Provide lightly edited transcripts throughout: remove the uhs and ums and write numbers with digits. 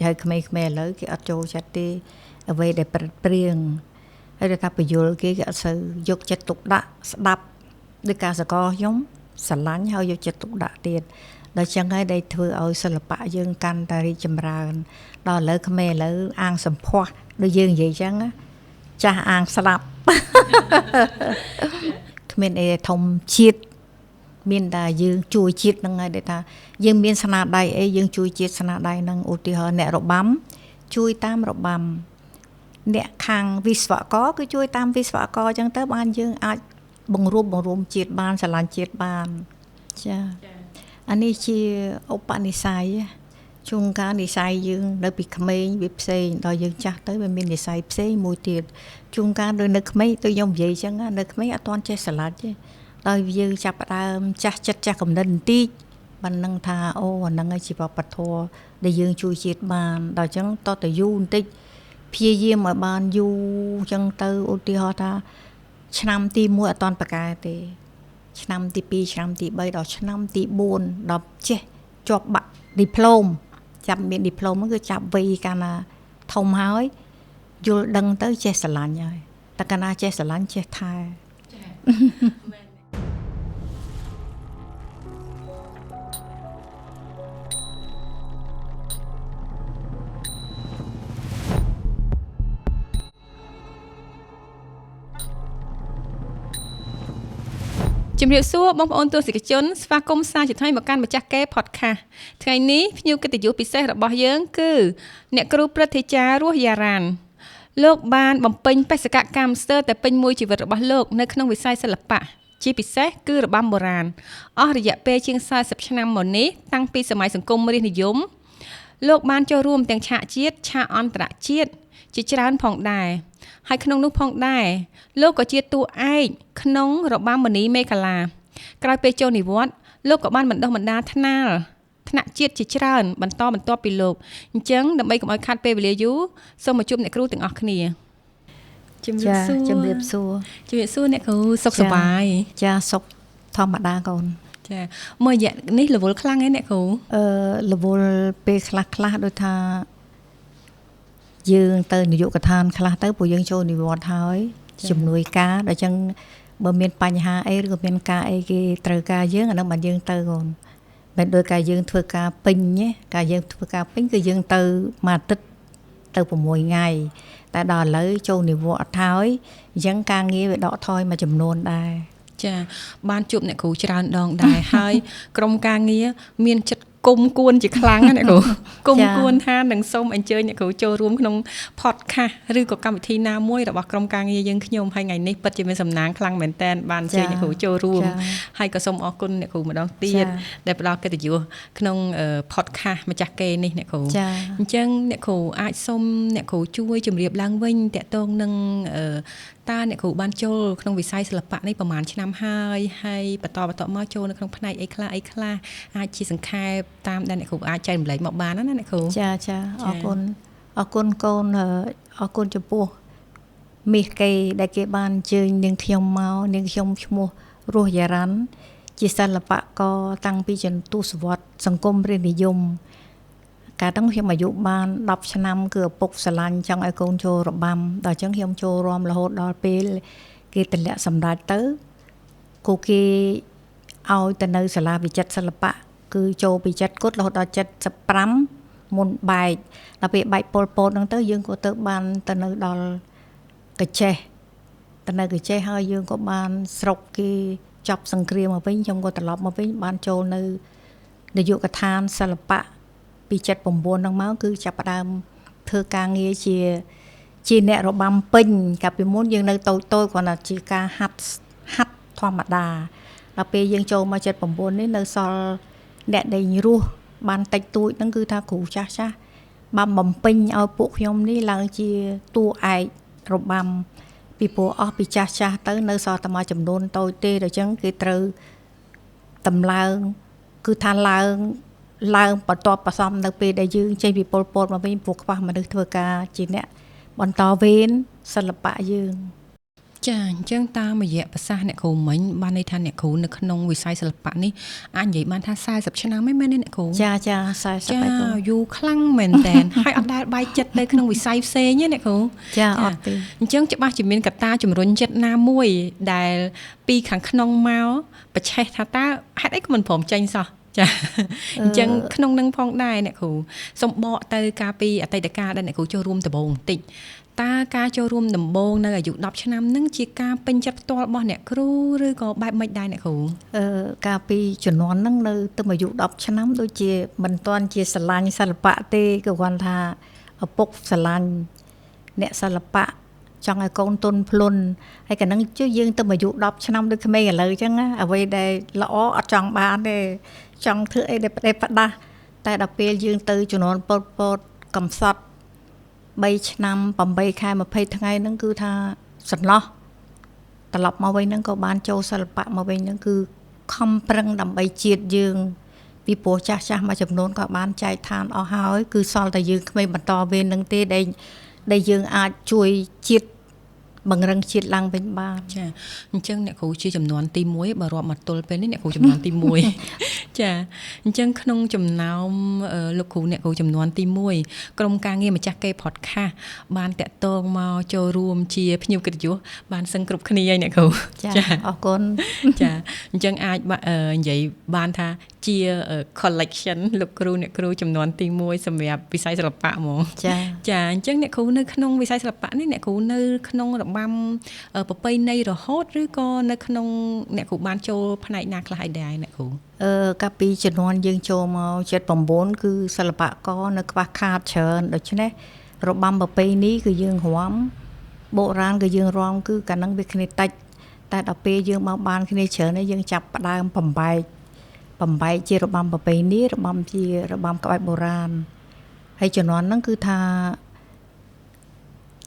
ហើយក្មេងៗឥឡូវគេអត់ចូលចិត្តទេអ្វីដែលព្រៀងហើយថាបញ្យលគេអត់សូវយកចិត្តទុកដាក់ស្ដាប់ដោយការសកលខ្ញុំស្រឡាញ់ហើយយកចិត្តទុកដាក់ទៀតដល់ចឹងហើយដែលធ្វើឲ្យសិល្បៈយើងកាន់តែរីកចម្រើនដល់ឥឡូវក្មេងឥឡូវអាងសម្ផស្សដូចយើងនិយាយចឹងចាស់អាងស្ដាប់គ្មានអីធំជាតិមានតែយើងជួយជាតិហ្នឹងហើយដែលថាយើងមានស្នាដៃអីយើងជួយជាតិស្នាដៃហ្នឹងឧទាហរណ៍អ្នករបាំជួយតាមរបាំអ្នកខាងវិស្វករគឺជួយតាមវិស្វករអញ្ចឹងទៅបានយើងអាចបង្រួមជាតិបានស្រឡាញ់ជាតិបានចាអានេះជាឧបនិស្ស័យជួនកាលនិស្ស័យយើងនៅពីក្មេងវាផ្សេងដល់យើងចាស់ទៅវាមាននិស្ស័យផ្សេងមួយទៀតជួនកាលនៅក្មេងទៅខ្ញុំនិយាយអញ្ចឹងនៅក្មេងអត់ទាន់ចេះស្រឡាញ់ទេដល់យើងចាប់ផ្ដើមចាស់ចិត្តចាស់កំណត់បន្តិចបាននឹងថាអូអាហ្នឹងឯងជាវប្បធម៌ដែលយើងជួយជាតិបានដល់អញ្ចឹងតទៅយូរបន្តិចព្យាយាមឲ្យបានយូរអញ្ចឹងទៅឧទាហរណ៍ថាឆ្នាំទី1អត់ទាន់បកកែទេឆ្នាំទី2ឆ្នាំទី3ដល់ឆ្នាំទី4ដល់ចេះជាប់បាក់ឌីប្លូមចាប់មានឌីប្លូមហ្នឹងគឺចាប់វ័យកាលណាធំហើយយល់ដឹងទៅចេះស្រឡាញ់ហើយតែកាលណាចេះស្រឡាញ់ចេះថែជំរាបសួរបងប្អូនទស្សនិកជនស្វាគមន៍សាជាថ្មីមកកាន់ម្ចាស់កេរ Podcast ថ្ងៃនេះភ្ញៀវកិត្តិយសពិសេសរបស់យើងគឺអ្នកគ្រូព្រឹទ្ធាចារ្យរស់យ៉ារ៉ានលោកបានបំពេញបេសកកម្មស្ទើរតែពេញមួយជីវិតរបស់លោកនៅក្នុងវិស័យសិល្បៈជាពិសេសគឺរបាំបុរាណអស់រយៈពេលជាង40ឆ្នាំមកនេះតាំងពីសម័យសង្គមរាស្ត្រនិយមលោកបានចូលរួមទាំងឆាកជាតិឆាកអន្តរជាតិជាច្រើនផងដែរហើយក្នុងនោះផងដែរលោកក៏ជាតួឯកក្នុងរបាំមណីមេខលាក្រោយពេលចូលនិវត្តន៍លោកក៏បានបណ្ដុះបណ្ដាលថ្នាក់ជាតិជាច្រើនបន្តបន្ទាប់ពីលោកអញ្ចឹងដើម្បីកុំឲ្យខាត់ពេលវេលាយូរសូមមកជួបអ្នកគ្រូទាំងអស់គ្នាជំរាបសួរអ្នកគ្រូសុខសប្បាយចាសុខធម្មតាកូនចាមួយរយៈនេះរវល់ខ្លាំងហ្នឹងអ្នកគ្រូរវល់ពេលខ្លះដូចថាយើងទៅនាយកដ្ឋានខ្លះទៅពួកយើងចូលនិវត្តន៍ហើយជំនួយការដល់ចឹងបើមានបញ្ហាអីឬក៏មានការអីគេត្រូវការយើងអានោះបានយើងទៅកូនមិនដូចការយើងធ្វើការពេញទេការយើងធ្វើការពេញគឺយើងទៅមួយអាទិត្យទៅ6ថ្ងៃតែដល់ឥឡូវចូលនិវត្តន៍ហើយអញ្ចឹងការងារវាដកថយមួយចំនួនដែរចាបានជួបអ្នកគ្រូច្រើនដងដែរហើយក្រុមការងារមានចិត្តគុំគួនជាខ្លាំងណាអ្នកគ្រូគុំគួនថានឹងសូមអញ្ជើញអ្នកគ្រូចូលរួមក្នុង podcast ឬក៏កម្មវិធីណាមួយរបស់ក្រុមការងារយើងខ្ញុំហើយថ្ងៃនេះពិតជាមានសំណាងខ្លាំងមែនតើបានអញ្ជើញអ្នកគ្រូចូលរួមហើយក៏សូមអរគុណអ្នកគ្រូម្ដងទៀតដែលផ្ដល់កិត្តិយសក្នុង podcast ម្ចាស់គេនេះអ្នកគ្រូអញ្ចឹងអ្នកគ្រូអាចសូមអ្នកគ្រូជួយជម្រាបឡើងវិញតកតងនឹងតើអ្នកគ្រូបានចូលក្នុងវិស័យសិល្បៈនេះប្រហែលឆ្នាំហើយបន្តមកចូលនៅក្នុងផ្នែកអីខ្លះអាចជាសង្ខេបតាមដែលអ្នកគ្រូអាចចែករំលែកមកបានណាអ្នកគ្រូចាអរគុណកូនអរគុណចំពោះមាសគេដែលគេបានអញ្ជើញនាងខ្ញុំមកនាងខ្ញុំឈ្មោះរស់យ៉ារ៉ាន់ជាសិល្បករតាំងពីចន្ទសវត្សរ៍សង្គមរាស្ត្រនិយមកាលហ្នឹងខ្ញុំអាយុបាន10ឆ្នាំគឺឪពុកស្រឡាញ់ចង់ឲ្យកូនចូលរបាំដល់អញ្ចឹងខ្ញុំចូលរួមរហូតដល់ពេលគេទម្លាក់សម្ដេចទៅគូគេឲ្យទៅនៅសាលាវិចិត្រសិល្បៈគឺចូលពី7គត់រហូតដល់75មុនបែកដល់ពេលបែកពលពតហ្នឹងទៅយើងក៏ទៅបានទៅនៅដល់កញ្ចេះហើយយើងក៏បានស្រុកគេចប់សង្គ្រាមមកវិញខ្ញុំក៏ត្រឡប់មកវិញបានចូលនៅនាយកដ្ឋានសិល្បៈពី79ហ្នឹងមកគឺចាប់ផ្ដើមធ្វើការងារជាអ្នករបាំពេញកាលពីមុនយើងនៅតូចគ្រាន់តែជាការហាត់ធម្មតាដល់ពេលយើងចូលមក79នេះនៅសល់អ្នកដែលរស់បានតិចតួចហ្នឹងគឺថាគ្រូចាស់បានបំពេញឲ្យពួកខ្ញុំនេះឡើងជាតួឯករបាំពីព្រោះអស់ពីចាស់ទៅនៅសល់តែមួយចំនួនតូចទេដល់អញ្ចឹងគេត្រូវតម្លើងគឺថាឡើងបន្ទាប់បន្សំនៅពេលដែលយើងចេញពីពលពតមកវិញព្រោះខ្វះមនុស្សធ្វើការជាអ្នកបន្តវេនសិល្បៈយើង ចាអញ្ចឹងតាមរយៈប្រសាសន៍អ្នកគ្រូមិញបានន័យថាអ្នកគ្រូនៅក្នុងវិស័យសិល្បៈនេះអាចនិយាយបានថា40ឆ្នាំហ្នឹងមែនទេអ្នកគ្រូចា40ហើយគ្រូយូរខ្លាំងមែនតើហើយអត់ដែលបាយចិត្តទៅក្នុងវិស័យផ្សេងទេអ្នកគ្រូចាអត់ទេអញ្ចឹងច្បាស់ជាមានកត្តាជំរុញចិត្តណាមួយដែលពីខាងក្នុងមកប្រឆេះថាតើហេតុអីក៏មិនព្រមចេញសោះចាអញ្ចឹងក្នុងនឹងផងដែរអ្នកគ្រូសូមបកទៅការពីអតីតកាលដែលអ្នកគ្រូចូលរួមដំបូងបន្តិចតើការចូលរួមដំបូងនៅអាយុ10ឆ្នាំហ្នឹងជាការពេញចិត្តផ្ទាល់របស់អ្នកគ្រូឬក៏បែបម៉េចដែរអ្នកគ្រូការពីជំនាន់ហ្នឹងនៅទៅអាយុ10ឆ្នាំដូចជាមិនទាន់ជាស្រឡាញ់សិល្បៈទេក៏គាត់ថាឪពុកស្រឡាញ់អ្នកសិល្បៈចង់ឲ្យកូនទុនភ្លុនហើយកាលហ្នឹងជឿយើងទៅអាយុ10ឆ្នាំដូចក្មេងឥឡូវអញ្ចឹងអ្វីដែលល្អអត់ចង់បានទេចង់ធ្វើអីដែលផ្ដាស់តែដល់ពេលយើងទៅជំនាន់ពតកំសត់3ឆ្នាំ8ខែ20ថ្ងៃហ្នឹងគឺថាសំណោះត្រឡប់មកវិញហ្នឹងក៏បានចូលសិល្បៈមកវិញហ្នឹងគឺខំប្រឹងដើម្បីជាតិយើងពីព្រោះចាស់មួយចំនួនក៏បានចែកឋានអស់ហើយគឺសល់តែយើងក្មេងបន្តវេនហ្នឹងទេដែលយើងអាចជួយជាតិបង្រឹងជាតិឡើងវិញបានចាអញ្ចឹងអ្នកគ្រូជាចំនួនទី1បើរាប់មកទល់ពេលនេះអ្នកគ្រូចំនួនទី1ចាអញ្ចឹងក្នុងចំណោមលោកគ្រូអ្នកគ្រូចំនួនទី1ក្រុមការងារម្ចាស់គេ podcast បានតាក់ទងមកចូលរួមជាភ្ញៀវកិត្តិយសបានសឹងគ្រប់គ្នាហើយអ្នកគ្រូចាអរគុណចាអញ្ចឹងអាចនិយាយបានថាជា collection លោកគ្រូអ្នកគ្រូចំនួនទី1សម្រាប់វិស័យសិល្បៈហ្មងចាអញ្ចឹងអ្នកគ្រូនៅក្នុងវិស័យសិល្បៈនេះអ្នកគ្រូនៅក្នុងរបាំប្រពៃណីរហូតឬក៏នៅក្នុងអ្នកគ្រូបានចូលផ្នែកណាខ្លះឯដែរអ្នកគ្រូកាលពីជំនាន់យើងចូលមក79គឺសិល្បករនៅខ្វះខាតច្រើនដូច្នេះរបាំប្រពៃណីគឺយើងរាំបុរាណគឺយើងរាំគឺកាលហ្នឹងវាគ្នាតិចតែដល់ពេលយើងមកបានគ្នាច្រើនហើយយើងចាប់ផ្ដើមបំបែកជារបាំប្រពៃណីរបាំជារបាំក្បាច់បុរាណហើយជំនាន់ហ្នឹងគឺថា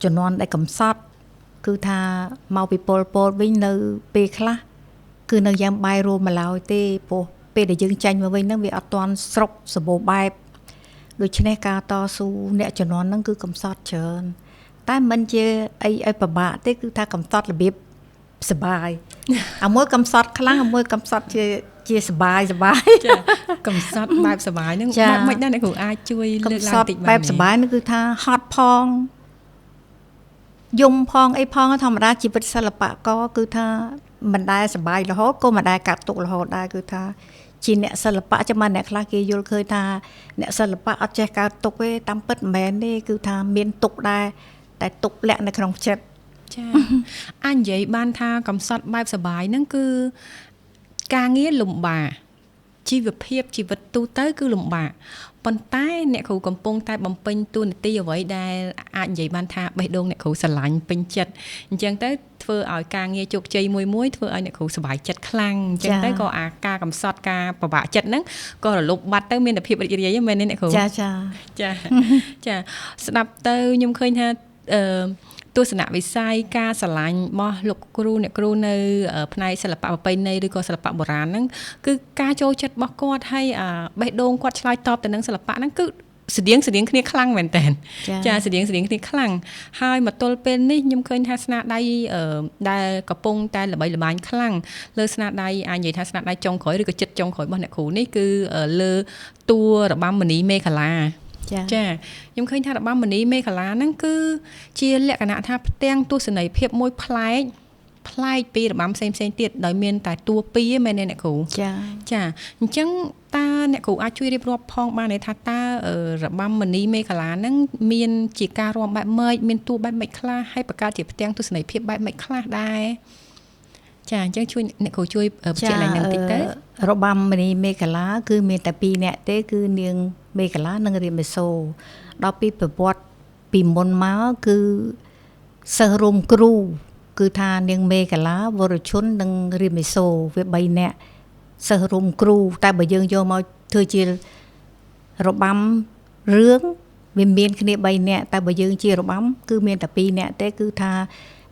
ជំនាន់ដែលកំសត់គឺថាមកពីពលពតវិញនៅពេលខ្លះគឺនៅយ៉ាងបាយរួមមកឡើយទេព្រោះពេលដែលយើងចាញ់មកវិញហ្នឹងវាអត់ទាន់ស្រុកសម្បូរបែបដូច្នេះការតស៊ូអ្នកជំនាន់ហ្នឹងគឺកំសត់ច្រើនតែមិនជាអីឲ្យពិបាកទេគឺថាកំសត់របៀបសបាយអាមួយកំសត់ខ្លាំងអាមួយកំសត់ជាសបាយចាកំសត់បែបសបាយហ្នឹងបែបមិនដែរអ្នកគ្រូអាចជួយលើកឡើងតិចបានបែបសបាយហ្នឹងគឺថាហត់ផងយំផងអីផងធម្មតាជីវិតសិល្បករគឺថាមិនដែលសបាយរហូតក៏មិនដែលកាត់ទុករហូតដែរគឺថាជាអ្នកសិល្បៈចាំអ្នកខ្លះគេយល់ឃើញថាអ្នកសិល្បៈអត់ចេះកើតទុកទេតាមពិតមិនមែនទេគឺថាមានទុកដែរតែទុកលាក់នៅក្នុងចិត្តចាអាចនិយាយបានថាកំសត់បែបសបាយហ្នឹងគឺការងារលំបាកជីវភាពជីវិតទូទៅគឺលំបាកប៉ុន្តែអ្នកគ្រូកំពុងតែបំពេញតួនាទីអ្វីដែលអាចនិយាយបានថាបេះដូងអ្នកគ្រូស្រឡាញ់ពេញចិត្តអញ្ចឹងទៅធ្វើឲ្យការងារជោគជ័យមួយធ្វើឲ្យអ្នកគ្រូសប្បាយចិត្តខ្លាំងអញ្ចឹងទៅក៏ការកំសត់ការពិបាកចិត្តហ្នឹងក៏រលុបបាត់ទៅមានតែភាពរីករាយមែនទេអ្នកគ្រូចាស្ដាប់ទៅខ្ញុំឃើញថាទស្សនវិស័យការស្រឡាញ់របស់លោកគ្រូអ្នកគ្រូនៅផ្នែកសិល្បៈប្រពៃណីឬក៏សិល្បៈបុរាណហ្នឹងគឺការចូលចិត្តរបស់គាត់ហើយបេះដូងគាត់ឆ្លើយតបទៅនឹងសិល្បៈហ្នឹងគឺស្តៀងគ្នាខ្លាំងមែនតើចាស្តៀងគ្នាខ្លាំងហើយមកទល់ពេលនេះខ្ញុំឃើញថាស្នាដៃដែលកំពុងតែល្បីល្បាញខ្លាំងលើស្នាដៃអាចនិយាយថាស្នាដៃចុងក្រោយឬក៏ចិត្តចុងក្រោយរបស់អ្នកគ្រូនេះគឺលើតួរបាំមនីមេខលាចាខ្ញុំឃើញថារបាំមនីមេខលាហ្នឹងគឺជាលក្ខណៈថាផ្ទាំងទស្សនីយភាពមួយប្លែកពីរបាំផ្សេងទៀតដោយមានតែតួពីរមែនទេអ្នកគ្រូចាអញ្ចឹងតើអ្នកគ្រូអាចជួយរៀបរាប់ផងបានទេថាតើរបាំមនីមេខលាហ្នឹងមានជាការរាំបែបម៉េចមានតួបែបម៉េចខ្លះហើយបង្កើតជាផ្ទាំងទស្សនីយភាពបែបម៉េចខ្លះដែរចាអញ្ចឹងជួយអ្នកគ្រូជួយបញ្ជាក់ឡើងនឹងតិចទៅរបាំមនីមេខលាគឺមានតែ2នាក់ទេគឺនាងមេខលានិងរាមមេសូដល់ពីប្រវត្តិពីមុនមកគឺសិស្សរួមគ្រូគឺថានាងមេខលាវរជុននិងរាមមេសូវា3នាក់សិស្សរួមគ្រូតែបើយើងយកមកធ្វើជារបាំរឿងវាមានគ្នា3នាក់តែបើយើងជារបាំគឺមានតែ2នាក់ទេគឺថា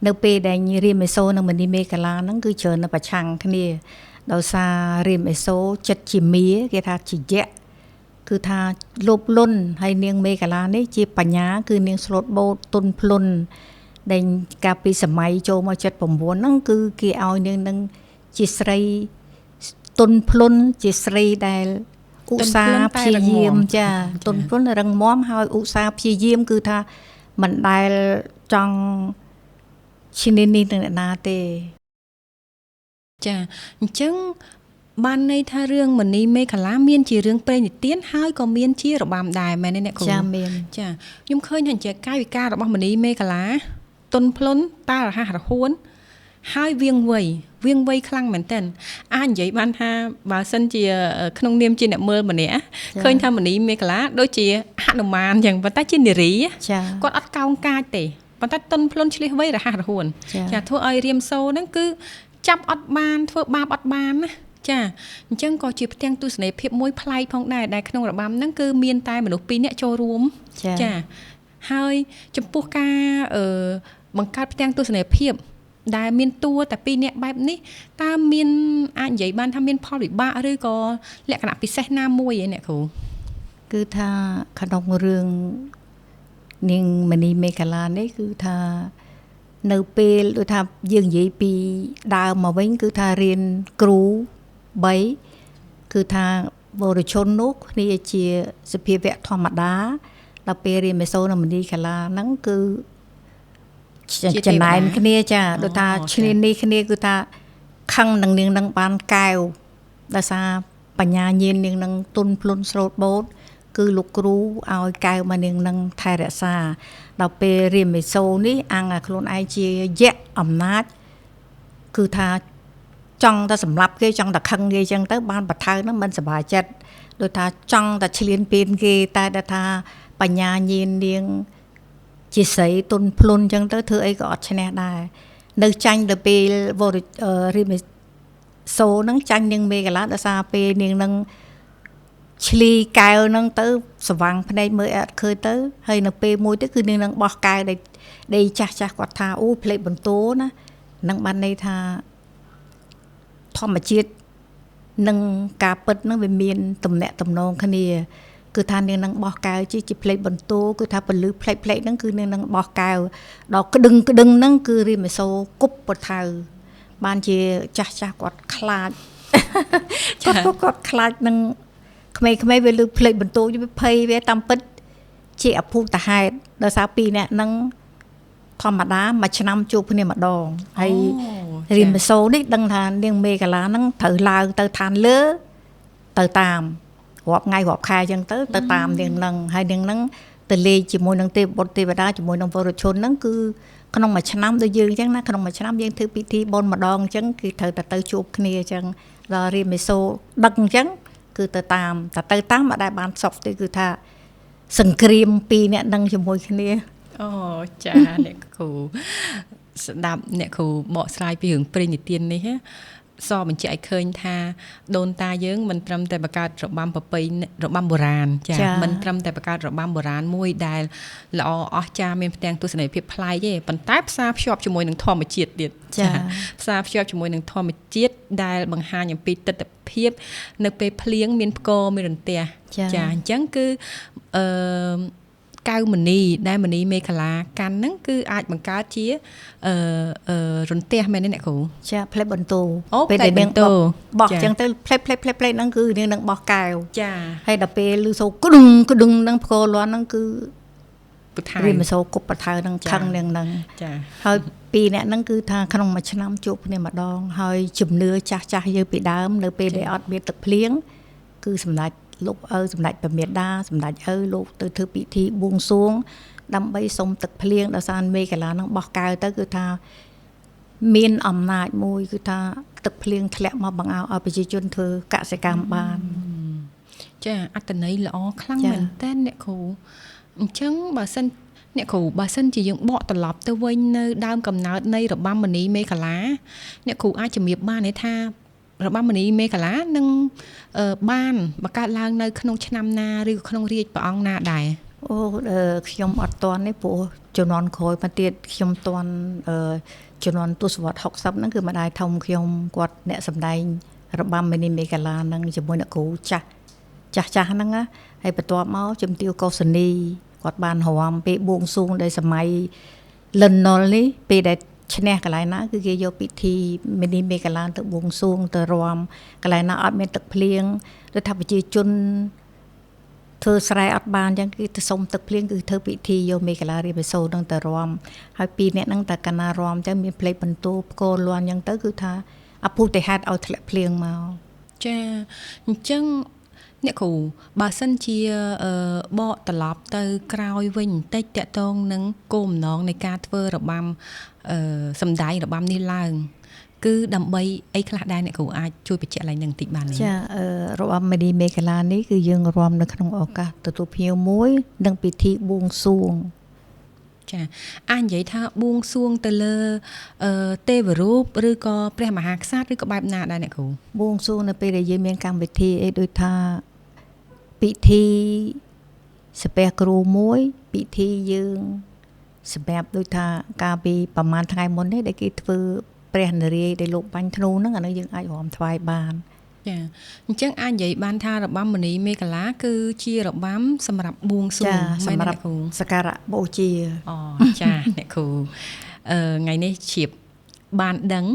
នៅពេលដែលរាមមេសូនិងមនីមេខលាហ្នឹងគឺច្រើននៅប្រឆាំងគ្នាដោយសាររាមមេសូចិត្តជាមាគេថាជាយៈគឺថាលោភលន់ហើយនាងមេខលានេះជាបញ្ញាគឺនាងស្លូតបូតទុនភ្លុន ដែលកាលពីសម័យចូលមក79ហ្នឹងគឺគេឲ្យនាងនឹងជាស្រីទុនភ្លុនជាស្រីដែលឧស្សាហ៍ព្យាយាមចាទុនភ្លុនរឹងមាំហើយឧស្សាហ៍ព្យាយាមគឺថាមិនដែលចង់ឈ្នានីសនឹងអ្នកណាទេចាអញ្ចឹងបានន័យថារឿងមនីមេខលាមានជារឿងព្រេងនិទានហើយក៏មានជារបាំដែរមែនទេអ្នកគ្រូចាមានចាខ្ញុំឃើញថាជាកាយវិការរបស់មនីមេខលាទុនភ្លុនតារហ័សរហួនហើយវៀងវៃខ្លាំងមែនទែនអាចនិយាយបានថាបើសិនជាក្នុងនាមជាអ្នកមើលម្នាក់ឃើញថាមនីមេខលាដូចជាហនុមានអញ្ចឹងប៉ុន្តែជានារីគាត់អត់កោងកាចទេប៉ុន្តែទុនភ្លុនឆ្លៀសវៃរហ័សរហួនចាធ្វើឲ្យរៀមសូហ្នឹងគឺចាប់អត់បានធ្វើបាបអត់បានណាចាអញ្ចឹងក៏ជាផ្ទាំងទស្សនីយភាពមួយប្លែកផងដែរដែលក្នុងរបាំហ្នឹងគឺមានតែមនុស្ស2នាក់ចូលរួមចាហើយចំពោះការបង្កើតផ្ទាំងទស្សនីយភាពដែលមានតួតែ2នាក់បែបនេះតើមានអាចនិយាយបានថាមានផលវិបាកឬក៏លក្ខណៈពិសេសណាមួយឯអ្នកគ្រូគឺថាក្នុងរឿងនាងមនីមេខលានេះគឺថានៅពេលដូចថាយើងនិយាយពីដើមមកវិញគឺថារៀនគ្រូ3គឺថាបរិជននោះគ្នាជាសភាវៈធម្មតាដល់ពេលរៀនមេសូនមនីខលាហ្នឹងគឺចំណែនគ្នាចាដូចថាឈ្នានីសគ្នាគឺថាខឹងនឹងនាងនឹងបានកែវដោយសារបញ្ញាញាណនាងនឹងទុនភ្លុនស្រោតបូតគឺលោកគ្រូឲ្យកែវមកនាងនឹងថែរក្សាដល់ពេលរៀនមេសូនេះអាំងខ្លួនឯងជាយៈអំណាចគឺថាចង់តែសម្លាប់គេចង់តែខឹងគេអញ្ចឹងទៅបានបថៅហ្នឹងមិនសប្បាយចិត្តដូចថាចង់តែឈ្លានពានគេតែថាបញ្ញាញាណនាងជាស្រីទុនភ្លុនអញ្ចឹងទៅធ្វើអីក៏អត់ឈ្នះដែរនៅចាញ់ទៅពេលរៀនមេសូហ្នឹងចាញ់នាងមេកលាដោយសារពេលនាងនឹងឆ្លីកែវហ្នឹងទៅស្វាំងភ្នែកមើលអត់ឃើញទៅហើយនៅពេលមួយទៅគឺនាងនឹងបោះកែវដែលចាស់គាត់ថាអូផ្លេចបន្ទោណានឹងបានន័យថាធម្មជាតិនិងការពិតហ្នឹងវាមានទំនាក់ទំនងគ្នាគឺថានាងនឹងបោះកែវជាផ្លេចបន្ទោគឺថាពលឺផ្លេចហ្នឹងគឺនាងនឹងបោះកែវដល់ក្តឹងហ្នឹងគឺរៀមសូគប់បថៅបានជាចាស់គាត់ខ្លាចគាត់ខ្លាចនឹងក្មេងៗវាលឺផ្លេចបន្ទោវាភ័យវាតាមពិតជាអភូតហេតុដោយសារ2នាក់ហ្នឹងធម្មតាមួយឆ្នាំជួបគ្នាម្ដងហើយរៀមសូនេះដឹងថានាងមេកលាហ្នឹងត្រូវឡើងទៅឋានលើទៅតាមរាប់ថ្ងៃរាប់ខែអញ្ចឹងទៅតាមនាងហ្នឹងហើយនាងហ្នឹងទៅលេងជាមួយនឹងទេវបុត្រទេវតាជាមួយនឹងវរជនហ្នឹងគឺក្នុងមួយឆ្នាំដូចយើងអញ្ចឹងណាក្នុងមួយឆ្នាំយើងធ្វើពិធីបុណ្យម្ដងអញ្ចឹងគឺត្រូវតែទៅជួបគ្នាអញ្ចឹងដល់រៀមមេសូដឹកអញ្ចឹងគឺទៅតាមអត់ដែលបានសុខទេគឺថាសង្គ្រាម2នាក់នឹងជាមួយគ្នាអូចាអ្នកគ្រូស្ដាប់អ្នកគ្រូបកស្រាយពីរឿងព្រេងនិទាននេះសបញ្ជាក់ឲ្យឃើញថាដូនតាយើងមិនត្រឹមតែបង្កើតរបាំប្រពៃរបាំបុរាណចាមិនត្រឹមតែបង្កើតរបាំបុរាណមួយដែលល្អអស្ចារ្យមានផ្ទាំងទស្សនីយភាពប្លែកទេប៉ុន្តែផ្សារភ្ជាប់ជាមួយនឹងធម្មជាតិទៀតចាផ្សារភ្ជាប់ជាមួយនឹងធម្មជាតិដែលបង្ហាញអំពីទិដ្ឋភាពនៅពេលភ្លៀងមានផ្គរមានរន្ទះចាអញ្ចឹងគឺកៅមនីដែលមនីមេខលាកាន់ហ្នឹងគឺអាចបង្កើតជារន្ទះមែនទេអ្នកគ្រូចាផ្លេចបន្ទោពេលដែលនាងបោះអញ្ចឹងទៅផ្លេចហ្នឹងគឺនាងនឹងបោះកែវចាហើយដល់ពេលលឺសូក្ដឹងហ្នឹងផ្គរលាន់ហ្នឹងគឺបថៅរៀមសូគប់បថៅហ្នឹងខឹងនាងហ្នឹងចាហើយ2នាក់ហ្នឹងគឺថាក្នុងមួយឆ្នាំជួបគ្នាម្ដងហើយជំនឿចាស់យើងពីដើមនៅពេលដែលអត់មានទឹកភ្លៀងគឺសម្ដេចលោកឪសម្ដេចព្រះមេដាសម្ដេចឪលោកទៅធ្វើពិធីបួងសួងដើម្បីសុំទឹកភ្លៀងដល់សារមេកលានឹងបោះកែវទៅគឺថាមានអំណាចមួយគឺថាទឹកភ្លៀងធ្លាក់មកបង្អោឲ្យប្រជាជនធ្វើកសិកម្មបានចាអត្តន័យល្អខ្លាំងមែនតើអ្នកគ្រូអញ្ចឹងបើសិនជាយើងបកត្រឡប់ទៅវិញនៅដើមកំណើតនៃរបាំមនីមេខលាអ្នកគ្រូអាចជំរាបបានទេថារបាំមនីមេខលានឹងបានបង្កើតឡើងនៅក្នុងឆ្នាំណាឬក្នុងរាជព្រះអង្គណាដែរអូខ្ញុំអត់ទាន់ទេព្រោះជំនាន់ក្រោយមកទៀតខ្ញុំទាន់ជំនាន់ទសវត្សរ៍60ហ្នឹងគឺម្ដាយធំខ្ញុំគាត់អ្នកសម្ដែងរបាំមនីមេខលាហ្នឹងជាមួយអ្នកគ្រូចាស់ហ្នឹងណាហើយបន្ទាប់មកជំទាវកុសនីគាត់បានរាំពេលបួងសួងដោយសម័យ លន់ណុលនេះពេលដែលឈ្នះកន្លែងណាគឺគេយកពិធីមីនីមេកាឡាទៅបួងសួងទៅរាំកន្លែងណាអត់មានទឹកភ្លៀងឬថាប្រជាជនធ្វើស្រែអត់បានអញ្ចឹងគឺទៅសុំទឹកភ្លៀងគឺធ្វើពិធីយកមេកាឡារៀបសូរនឹងទៅរាំហើយពីរអ្នកហ្នឹងតែកាលណារាំអញ្ចឹងមានភ្លេងបន្ទោផ្គរលាន់អញ្ចឹងទៅគឺថាអពុទ្ធិហេតុឲ្យធ្លាក់ភ្លៀងមកចាអញ្ចឹងអ្នកគ្រូបើសិនជាបកត្រឡប់ទៅក្រោយវិញបន្តិចតកតងនឹងគោលបំណងនៃការធ្វើរបាំសម្ដែងរបាំនេះឡើងគឺដើម្បីអីខ្លះដែរអ្នកគ្រូអាចជួយបញ្ជាក់ឡើងនឹងបន្តិចបានទេចារបាំមីនីមេកាឡានេះគឺយើងរាំនៅក្នុងឱកាសទទួលភ្ញៀវមួយនិងពិធីបួងសួងចាអាចនិយាយថាបួងសួងទៅលើទេវរូបឬក៏ព្រះមហាក្សត្រឬក៏បែបណាដែរអ្នកគ្រូបួងសួងនៅពេលដែលយើងមានកម្មវិធីអីដូចថាពិធីសាពះគ្រូមួយពិធីយើងសម្រាប់ដូចថាកាលពីប្រហែលថ្ងៃមុននេះដែលគេធ្វើព្រះនរាយណ៍ដែលលោកបាញ់ធ្នូហ្នឹងអានោះយើងអាចរាំថ្វាយបានចាអញ្ចឹងអាចនិយាយបានថារបាំមនីមេកាឡាគឺជារបាំសម្រាប់បួងសួងសម្រាប់សក្ការៈបូជាអូចាអ្នកគ្រូថ្ងៃនេះជ្រាបបានដឹង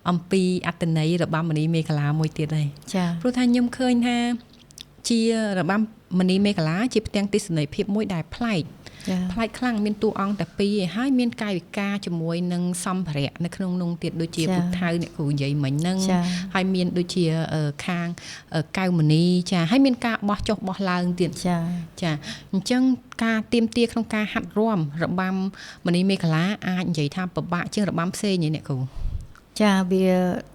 អំពីអត្ថន័យរបាំមនីមេកាឡាមួយទៀតហើយចាព្រោះថាខ្ញុំឃើញថាជារបាំមនីមេកាឡាជាផ្ទាំងទស្សនីយភាពមួយដែលប្លែកខ្លាំងមានតួអង្គតែពីរហើយមានកាយវិការជាមួយនឹងសម្ភារៈនៅក្នុងនោះទៀតដូចជាពុទ្ធៅអ្នកគ្រូនិយាយមិញហ្នឹងហើយមានដូចជាខាងកៅមនីចាហើយមានការបោះចុះបោះឡើងទៀតចាអញ្ចឹងការទៀមទាក្នុងការហាត់រាំរបាំមនីមេកាឡាអាចនិយាយថាពិបាកជាងរបាំផ្សេងឯអ្នកគ្រូចាវា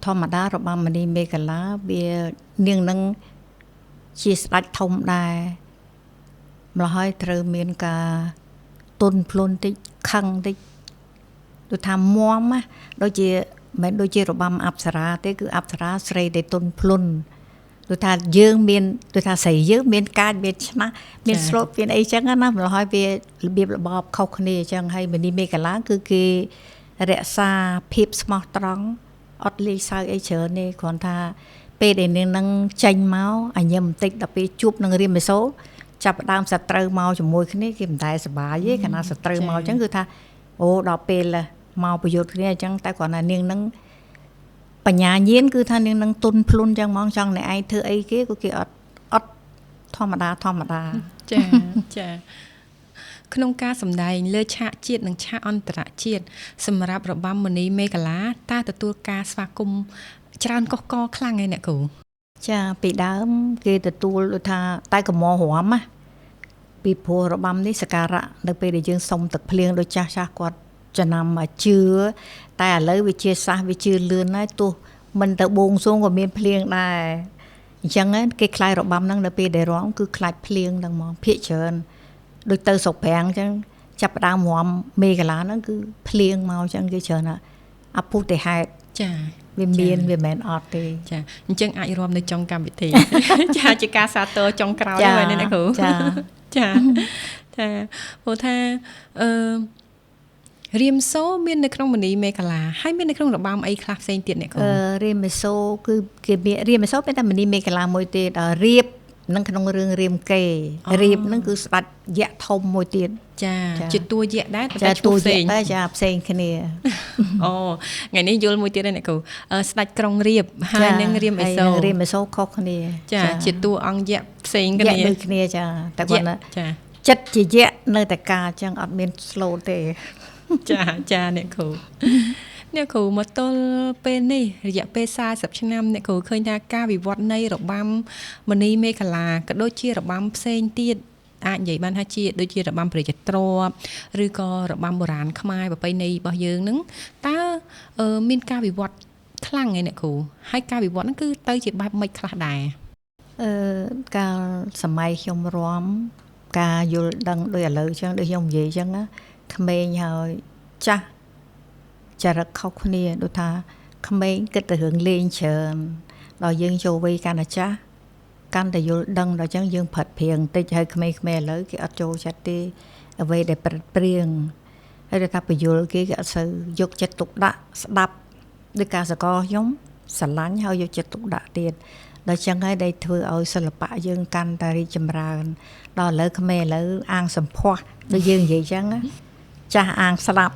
ធម្មតារបាំមនីមេកាឡាវានាងនឹងជាស្ដេចធំដែរម្ល៉េះហើយត្រូវមានការទុនភ្លុនតិចខឹងតិចដូចថាមាំណាដូចជាមិនដូចជារបាំអប្សរាទេគឺអប្សរាស្រីដែលទុនភ្លុនដូចថាយើងមានដូចថាស្រីយើងមានកាចមានឆ្មាស់មានស្លូតមានអីចឹងណាម្ល៉េះហើយវារបៀបរបបខុសគ្នាចឹងហើយមនីមេកាឡាគឺគេរក្សាភាពស្មោះត្រង់អត់លេងសើចអីច្រើនទេគ្រាន់ថាពេលដែលនាងនឹងចេញមកអញញឹមបន្តិចដល់ពេលជួបនឹងរៀមមេសូចាប់ដើមសត្រូវមកជាមួយគ្នាគេមិនដែលសប្បាយទេកាលណាសត្រូវមកអញ្ចឹងគឺថាអូដល់ពេលមកប្រយុទ្ធគ្នាអញ្ចឹងតែគ្រាន់តែនាងនឹងបញ្ញាញាណគឺថានាងនឹងទុនភ្លុនអញ្ចឹងហ្មងចង់អ្នកឯងធ្វើអីគេក៏គេអត់ធម្មតាចាក្នុងការសម្ដែងលើឆាកជាតិនិងឆាកអន្តរជាតិសម្រាប់របាំមនីមេកាឡាតើទទួលការស្វាគមន៍ច្រើនកុះកខ្លាំងឯអ្នកគ្រូចាពីដើមគេទទួលដូចថាតែកុំរាំណាពីព្រោះរបាំនេះសក្ការៈនៅពេលដែលយើងសុំទឹកភ្លៀងដូចចាស់គាត់ចំណាំមកជឿតែឥឡូវវាជាសាសវាជឿលឿនហើយទោះមិនទៅបួងសួងក៏មានភ្លៀងដែរអញ្ចឹងគេខ្លាចរបាំហ្នឹងនៅពេលដែលរាំគឺខ្លាចភ្លៀងហ្នឹងហ្មងភាគច្រើនដូចទៅស្រុកប្រាំងអញ្ចឹងចាប់ដើមរាំមេកាឡាហ្នឹងគឺភ្លៀងមកអញ្ចឹងគេច្រើនអពុទ្ធិហេតុចាវាមានវាមិនអត់ទេចាអញ្ចឹងអាចរួមនៅចុងកម្មវិធីចាជាការសាទរចុងក្រោយហ្នឹងណាគ្រូចាព្រោះថារៀមសូមាននៅក្នុងមនីមេកាឡាហើយមាននៅក្នុងរបាំអីខ្លះផ្សេងទៀតអ្នកគ្រូរៀមសូគឺគេមានរៀមសូមានតែមនីមេកាឡាមួយទេដល់រៀបនឹងក្នុងរឿងរៀមកេរៀបនឹងគឺស្ដេចយៈធំមួយទៀតចាជាតួយៈដែរតែឈ្មោះផ្សេងចាផ្សេងគ្នាអូថ្ងៃនេះយល់មួយទៀតហើយអ្នកគ្រូស្ដេចក្រុងរៀបហើយនឹងរៀមមេសូខុសគ្នាចាជាតួអង្គយៈផ្សេងគ្នាយៈដូចគ្នាចាតែគាត់ណាចិត្តជាយៈនៅតែការអញ្ចឹងអត់មានស្លូតទេចាអ្នកគ្រូមកទល់ពេលនេះរយៈពេល40ឆ្នាំអ្នកគ្រូឃើញថាការវិវត្តនៃរបាំមនីមេកាឡាក៏ដូចជារបាំផ្សេងទៀតអាចនិយាយបានថាជាដូចជារបាំព្រះចត្រឬក៏របាំបុរាណខ្មែរប្រពៃណីរបស់យើងហ្នឹងតើមានការវិវត្តខ្លាំងឯអ្នកគ្រូហើយការវិវត្តហ្នឹងគឺទៅជាបែបម៉េចខ្លះដែរកាលសម័យខ្ញុំរាំការយល់ដឹងដោយឥឡូវអញ្ចឹងដូចខ្ញុំនិយាយអញ្ចឹងណាក្មេងហើយចាស់ចរិតខុសគ្នាដូចថាក្មេងគិតទៅរឿងលេងច្រើនដល់យើងចូលវ័យកាន់តែចាស់កាន់តែយល់ដឹងដល់អញ្ចឹងយើងផាត់ព្រៀងតិចហើយក្មេងៗឥឡូវគេអត់ចូលចិត្តទេអ្វីដែលប្រឹកព្រៀងហើយថាបញ្យល់គេអត់សូវយកចិត្តទុកដាក់ស្ដាប់ដោយការសកលខ្ញុំស្រឡាញ់ហើយយកចិត្តទុកដាក់ទៀតដល់ចឹងហើយដែលធ្វើឲ្យសិល្បៈយើងកាន់តែរីកចម្រើនដល់ឥឡូវក្មេងឥឡូវអាងសម្ផស្សដូចយើងនិយាយចឹងណា ចាស់អាងស្លាប់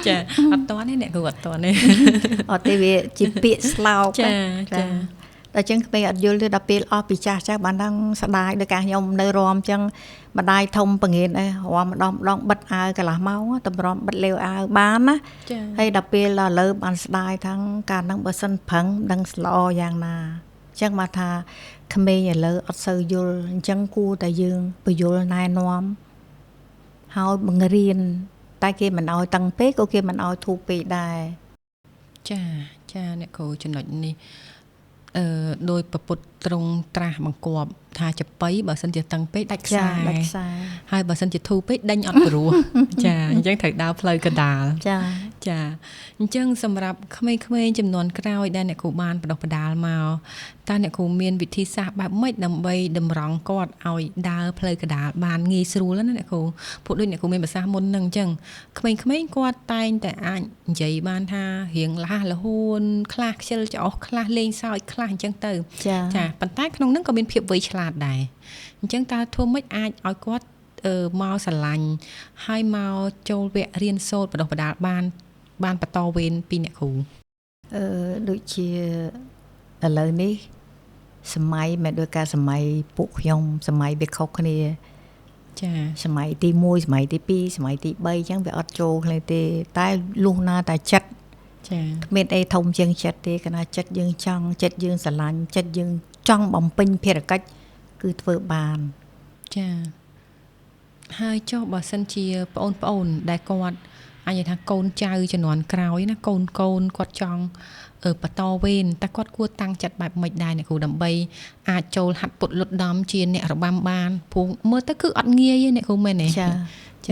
ចាអត់តនេះអ្នកគ្រូអត់តនេះ អត់ទេវាជាពាក្យស្លោក ចា ដល់ចឹងក្មេងអត់យល់ទេដល់ពេលអស់ពីចាស់បានដឹងស្ដាយដោយការខ្ញុំនៅរំចឹងម្ដាយធំបង្រៀនរំម្ដងបិទអាវកន្លះម៉ោងតម្រាំបិទលាវអាវបានណា ចា ហើយដល់ពេលដល់លើបានស្ដាយថាងការហ្នឹងបើសិនប្រឹងដឹងល្អយ៉ាងណាចឹងមកថាក្មេងឥឡូវអត់សូវយល់អញ្ចឹងគួរតែយើងបញ្យល់ណែនាំហើយបង្រៀនតែគេមិនឲ្យតឹងពេកក៏គេមិនឲ្យធូរពេកដែរ ចាអ្នកគ្រូចំណុចនេះដោយប្រពុតត្រង់ត្រាស់បង្គាប់ថាចបៃបើសិនជាតឹងពេកដាច់ខ្សែ ហើយបើសិនជាធូរពេកដេញអត់ព្រោះ ចាអញ្ចឹងត្រូវដើរផ្លូវកណ្ដាល ចាអញ្ចឹងសម្រាប់ក្មេងៗចំនួនក្រោយដែលអ្នកគ្រូបានបដិបដាលមកតើអ្នកគ្រូមានវិធីសាស្ត្របែបម៉េចដើម្បីតម្រង់គាត់ឲ្យដើរផ្លូវកណ្ដាលបានងាយស្រួលណាអ្នកគ្រូពួកដូចអ្នកគ្រូមានប្រសាសន៍មុនហ្នឹងអញ្ចឹងក្មេងៗគាត់តែងតែអាចនិយាយបានថារៀងលះលហួនខ្លះខ្ជិលច្រអូសខ្លះលេងសើចខ្លះអញ្ចឹងទៅចាប៉ុន្តែក្នុងហ្នឹងក៏មានភាពវៃឆ្លាតដែរអញ្ចឹងតើធ្វើម៉េចអាចឲ្យគាត់មកស្រឡាញ់ហើយមកចូលវគ្គរៀនសូត្របដិបដាលបានបន្តវេនពីអ្នកគ្រូ ដូចជាឥឡូវនេះសម័យមិនដូចការសម័យពួកខ្ញុំសម័យវាខុសគ្នា ចាសម័យទី1សម័យទី2សម័យទី3អញ្ចឹងវាអត់ចូលគ្នាទេតែលុះណាតែចិត្តចាគ្មានអីធំជាងចិត្តទេគណៈចិត្តយើងចង់ចិត្តយើងស្រឡាញ់ចិត្តយើងចង់បំពេញភារកិច្ចគឺធ្វើបានចាហើយចុះបើសិនជាបងប្អូនដែលគាត់អាចនិយាយថាកូនចៅជំនាន់ក្រោយណាកូនគាត់ចង់បន្តវេនតែគាត់គួរតាំងចិត្តបែបម៉េចដែរអ្នកគ្រូដើម្បីអាចចូលហាត់ពុតលុតដំជាអ្នករបាំបានព្រោះមើលទៅគឺអត់ងាយទេអ្នកគ្រូមែនទេចា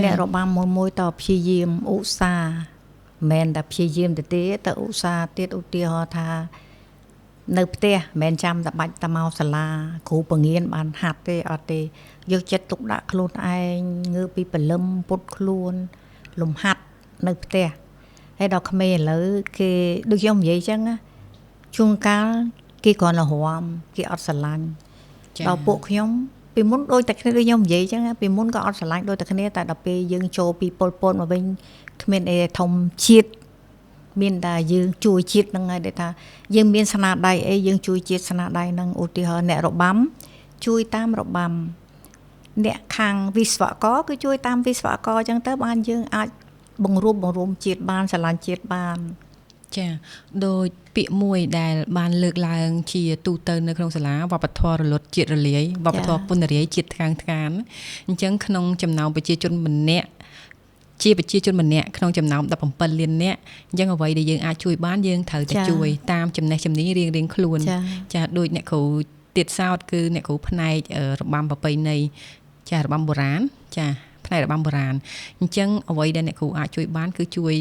អ្នករបាំមួយតព្យាយាមឧស្សាហ៍មិនតែព្យាយាមទេតែឧស្សាហ៍ទៀតឧទាហរណ៍ថានៅផ្ទះមិនចាំតែបាច់ទៅមកសាលាគ្រូបង្រៀនបានហាត់ទេអត់ទេយកចិត្តទុកដាក់ខ្លួនឯងងើបពីព្រលឹមពុតខ្លួនលំហាត់នៅផ្ទះហើយដល់ក្មេងឥឡូវគេដូចខ្ញុំនិយាយចឹងណាជួនកាលគេគ្រាន់តែរាំគេអត់ស្រឡាញ់ដល់ពួកខ្ញុំពីមុនដូចតែគ្នាដូចខ្ញុំនិយាយចឹងណាពីមុនក៏អត់ស្រឡាញ់ដូចតែគ្នាតែដល់ពេលយើងចូលពីពលពតមកវិញគ្មានអីធំជាតិមានតែយើងជួយជាតិហ្នឹងហើយដែលថាយើងមានស្នាដៃអីយើងជួយជាតិស្នាដៃហ្នឹងឧទាហរណ៍អ្នករបាំជួយតាមរបាំអ្នកខាងវិស្វករគឺជួយតាមវិស្វករអញ្ចឹងទៅបានយើងអាចបង្រួមជាតិបានស្រឡាញ់ជាតិបានចាដោយពាក្យមួយដែលបានលើកឡើងជាទូទៅនៅក្នុងសាលាវប្បធម៌រលត់ជាតិរលាយវប្បធម៌ពុនរាយជាតិថ្កាងអញ្ចឹងក្នុងចំណោមប្រជាជនម្នាក់ជាប្រជាជនម្នាក់ក្នុងចំណោម17លាននាក់អញ្ចឹងអ្វីដែលយើងអាចជួយបានយើងត្រូវតែជួយតាមចំណេះចំណីរៀងៗខ្លួនចាដូចអ្នកគ្រូទៀតសោតគឺអ្នកគ្រូផ្នែករបាំប្រពៃណីចារបាំបុរាណចាផ្នែករបាំបុរាណអញ្ចឹងអ្វីដែលអ្នកគ្រូអាចជួយបានគឺជួយ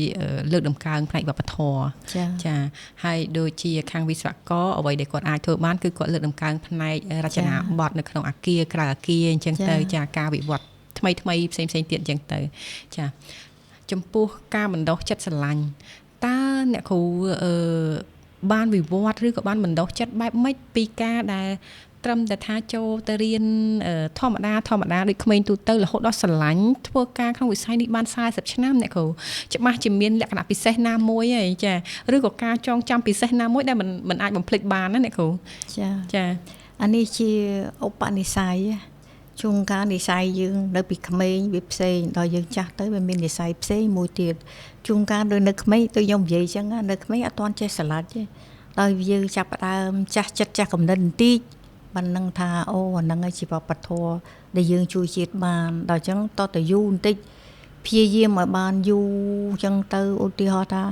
លើកតម្កើងផ្នែកវប្បធម៌ចាហើយដូចជាខាងវិស្វករអ្វីដែលគាត់អាចធ្វើបានគឺគាត់លើកតម្កើងផ្នែករចនាបថនៅក្នុងអគារក្រៅអគារអញ្ចឹងទៅចាការវិវត្តថ្មីផ្សេងទៀតអញ្ចឹងទៅចាចំពោះការបណ្ដុះចិត្តស្រឡាញ់តើអ្នកគ្រូបានវិវត្តឬក៏បានបណ្ដុះចិត្តបែបម៉េចពីការដែលត្រឹមតែថាចូលទៅរៀនធម្មតាដូចក្មេងទូទៅរហូតដល់ស្រឡាញ់ធ្វើការក្នុងវិស័យនេះបាន40ឆ្នាំអ្នកគ្រូច្បាស់ជាមានលក្ខណៈពិសេសណាមួយហើយចាឬក៏ការចងចាំពិសេសណាមួយដែលមិនអាចបំភ្លេចបានណាអ្នកគ្រូចាអានេះជាឧបនិស្ស័យជួនកាលនិស្ស័យយើងនៅពីក្មេងវាផ្សេងដល់យើងចាស់ទៅវាមាននិស្ស័យផ្សេងមួយទៀតជួនកាលដូចនៅក្មេងដូចខ្ញុំនិយាយអញ្ចឹងនៅក្មេងអត់ទាន់ចេះស្រឡាញ់ទេដល់យើងចាប់ផ្ដើមចាស់ចិត្តចាស់កំណត់បន្តិចបាននឹងថាអូអាហ្នឹងឯងជាវប្បធម៌ដែលយើងជួយជាតិបានដល់អញ្ចឹងតទៅយូរបន្តិចព្យាយាមឲ្យបានយូរអញ្ចឹងទៅឧទាហរណ៍ថា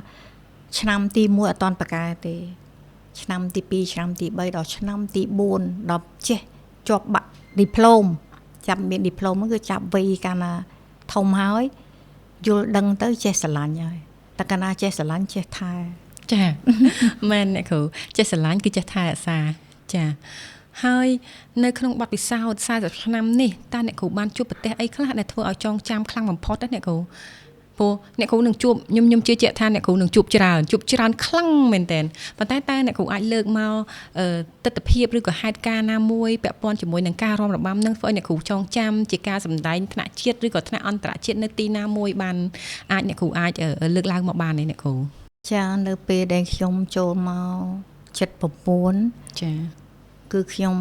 ឆ្នាំទី1អត់ទាន់បកែទេឆ្នាំទី2ឆ្នាំទី3ដល់ឆ្នាំទី4ដល់ចេះជាប់បាក់ឌីប្លូមចាប់មានឌីប្លូមហ្នឹងគឺចាប់វ័យកាលណាធំហើយយល់ដឹងទៅចេះស្រឡាញ់ហើយតែកាលណាចេះស្រឡាញ់ចេះថែចាមែនអ្នកគ្រូចេះស្រឡាញ់គឺចេះថែរក្សាចាហើយនៅក្នុងបទពិសោធន៍40ឆ្នាំនេះតើអ្នកគ្រូបានជួបប្រទះអីខ្លះដែលធ្វើឲ្យចងចាំខ្លាំងបំផុតណាអ្នកគ្រូ ព្រោះអ្នកគ្រូនឹងជួបខ្ញុំជឿជាក់ថាអ្នកគ្រូនឹងជួបច្រើនខ្លាំងមែនតើប៉ុន្តែអ្នកគ្រូអាចលើកមកទស្សនវិជ្ជាឬក៏ហេតុការណ៍ណាមួយពាក់ព័ន្ធជាមួយនឹងការរាំរបាំនឹងធ្វើឲ្យអ្នកគ្រូចងចាំជាការសម្ដែងថ្នាក់ជាតិឬក៏ថ្នាក់អន្តរជាតិនៅទីណាមួយបានអ្នកគ្រូអាចលើកឡើងមកបានទេអ្នកគ្រូចានៅពេលដែលខ្ញុំចូលមក79ចាគឺខ្ញុំ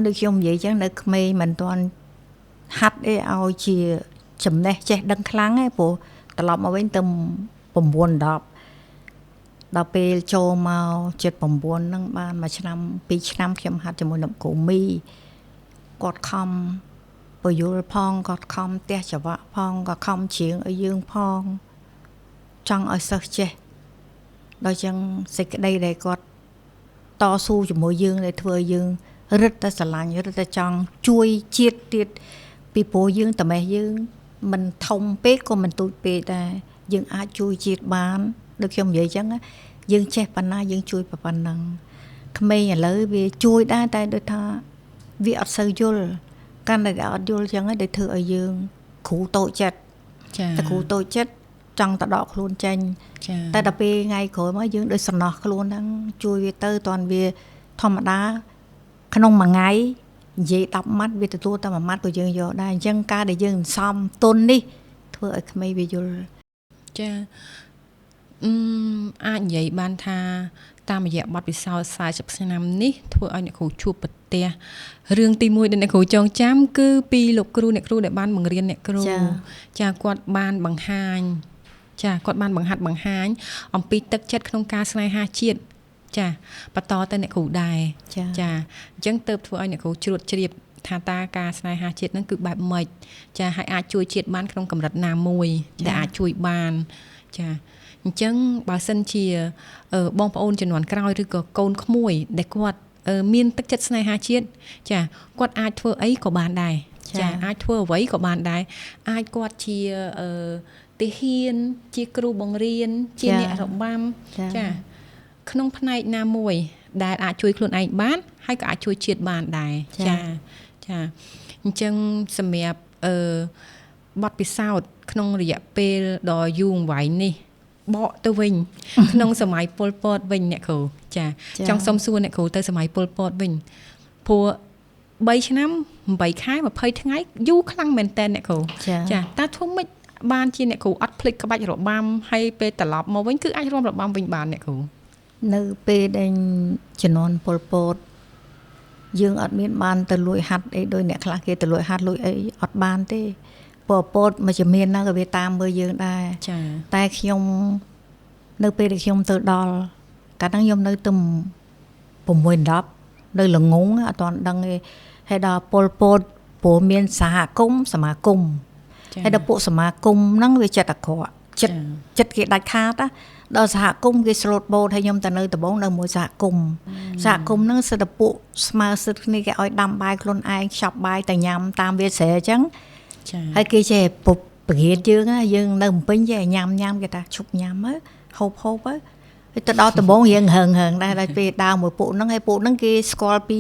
ដូចខ្ញុំនិយាយចឹងនៅក្មេងមិនទាន់ហាត់ឲ្យជាចំណេះចេះដឹងខ្លាំងឯងព្រោះត្រឡប់មកវិញទៅ9 10ដល់ពេលចូលមក79ហ្នឹងបានមួយឆ្នាំ2ឆ្នាំខ្ញុំហាត់ជាមួយនឹងគ្រូមីគាត់ខំពយល់ផងគាត់ខំផ្ទះចង្វាក់ផងគាត់ខំច្រៀងឲ្យយើងផងចង់ឲ្យសិស្សចេះដល់ចឹងសេចក្តីដែលគាត់តស៊ូជាមួយយើងដែលធ្វើឲ្យយើងរឹតតែស្រឡាញ់រឹតតែចង់ជួយជាតិទៀតពីព្រោះយើងតមេះយើងមិនធំពេកក៏មិនទូចពេកដែរយើងអាចជួយជាតិបានដូចខ្ញុំនិយាយចឹងយើងចេះប៉ុណ្ណាយើងជួយប៉ុណ្ណឹងក្មេងឥឡូវវាជួយដែរតែដូចថាវាអត់សូវយល់កាន់តែអត់យល់ចឹងដែលធ្វើឲ្យយើងគ្រូតូចចិត្តចាតែគ្រូតូចចិត្តចង់ទៅដកខ្លួនចេញចាតែដល់ពេលថ្ងៃក្រោយមកយើងដូចសំណោះខ្លួនហ្នឹងជួយវាទៅតន់វាធម្មតាក្នុងមួយថ្ងៃនិយាយ10ម៉ាត់វាទទួលតែ1ម៉ាត់ក៏យើងយកដែរអញ្ចឹងការដែលយើងសំទុននេះធ្វើឲ្យក្មេងវាយល់ចាអាចនិយាយបានថាតាមរយៈបទពិសោធន៍40ឆ្នាំនេះធ្វើឲ្យអ្នកគ្រូជួបប្រទះរឿងទី1ដែលអ្នកគ្រូចងចាំគឺពីលោកគ្រូអ្នកគ្រូដែលបានបង្រៀនអ្នកគ្រូចាគាត់បានបង្ហាញគាត់បានបង្ហាត់បង្ហាញអំពីទឹកចិត្តក្នុងការស្នេហាជាតិចាបន្តទៅអ្នកគ្រូដែរចាអញ្ចឹងទៅធ្វើឲ្យអ្នកគ្រូជ្រួតជ្រាបថាតើការស្នេហាជាតិហ្នឹងគឺបែបម៉េចចាហើយអាចជួយជាតិបានក្នុងកម្រិតណាមួយដែលអាចជួយបានចាអញ្ចឹងបើសិនជាបងប្អូនជំនាន់ក្រោយឬក៏កូនក្មួយដែលគាត់មានទឹកចិត្តស្នេហាជាតិចាគាត់អាចធ្វើអីក៏បានដែរចាអាចធ្វើអ្វីក៏បានដែរអាចគាត់ជាទាហានជាគ្រូបង្រៀនជាអ្នករបាំចាក្នុងផ្នែកណាមួយដែលអាចជួយខ្លួនឯងបានហើយក៏អាចជួយជាតិបានដែរចាអញ្ចឹងសម្រាប់បទពិសោធន៍ក្នុងរយៈពេលដ៏យូរអង្វែងនេះបកទៅវិញក្នុងសម័យប៉ុលពតវិញអ្នកគ្រូចាចង់សុំសួរអ្នកគ្រូទៅសម័យប៉ុលពតវិញព្រោះ3ឆ្នាំ8ខែ20ថ្ងៃយូរខ្លាំងមែនតើអ្នកគ្រូចាតើធ្វើម៉េចបានជាអ្នកគ្រូអត់ភ្លេចក្បាច់របាំហើយពេលត្រឡប់មកវិញគឺអាចរាំរបាំវិញបានអ្នកគ្រូនៅពេលដែលជំនាន់ប៉ុលពតយើងអត់មានបានទៅលួចហាត់អីដោយអ្នកខ្លះគេទៅលួចហាត់លួចអីអត់បានទេប៉ុលពតមួយជំនាញហ្នឹងក៏វាតាមមើលយើងដែរតែខ្ញុំនៅពេលដែលខ្ញុំទៅដល់កាលហ្នឹងខ្ញុំនៅទៅ6 10នៅល្ងងអត់ទាន់ដឹងទេហើយដល់ប៉ុលពតព្រោះមានសហគមន៍សមាគមហើយដល់ពួកសមាគមហ្នឹងវាចិត្តអាក្រក់ចិត្តគេដាច់ខាតណាដល់សហគមន៍គេស្លូតបូតហើយខ្ញុំទៅនៅដំបងនៅមួយសហគមន៍ហ្នឹងសិទ្ធិពួកស្មើសិទ្ធិគ្នាគេឲ្យដាំបាយខ្លួនឯងខ្ចប់បាយតែញ៉ាំតាមវាលស្រែអញ្ចឹងហើយគេចេះពង្រៀនយើងនៅភ្នំពេញចេះញ៉ាំគេថាឈប់ញ៉ាំទៅហូបទៅហើយទៅដល់ដំបងរៀងហឹងដែរដល់ពេលដើរមួយពួកហ្នឹងហើយពួកហ្នឹងគេស្គាល់ពី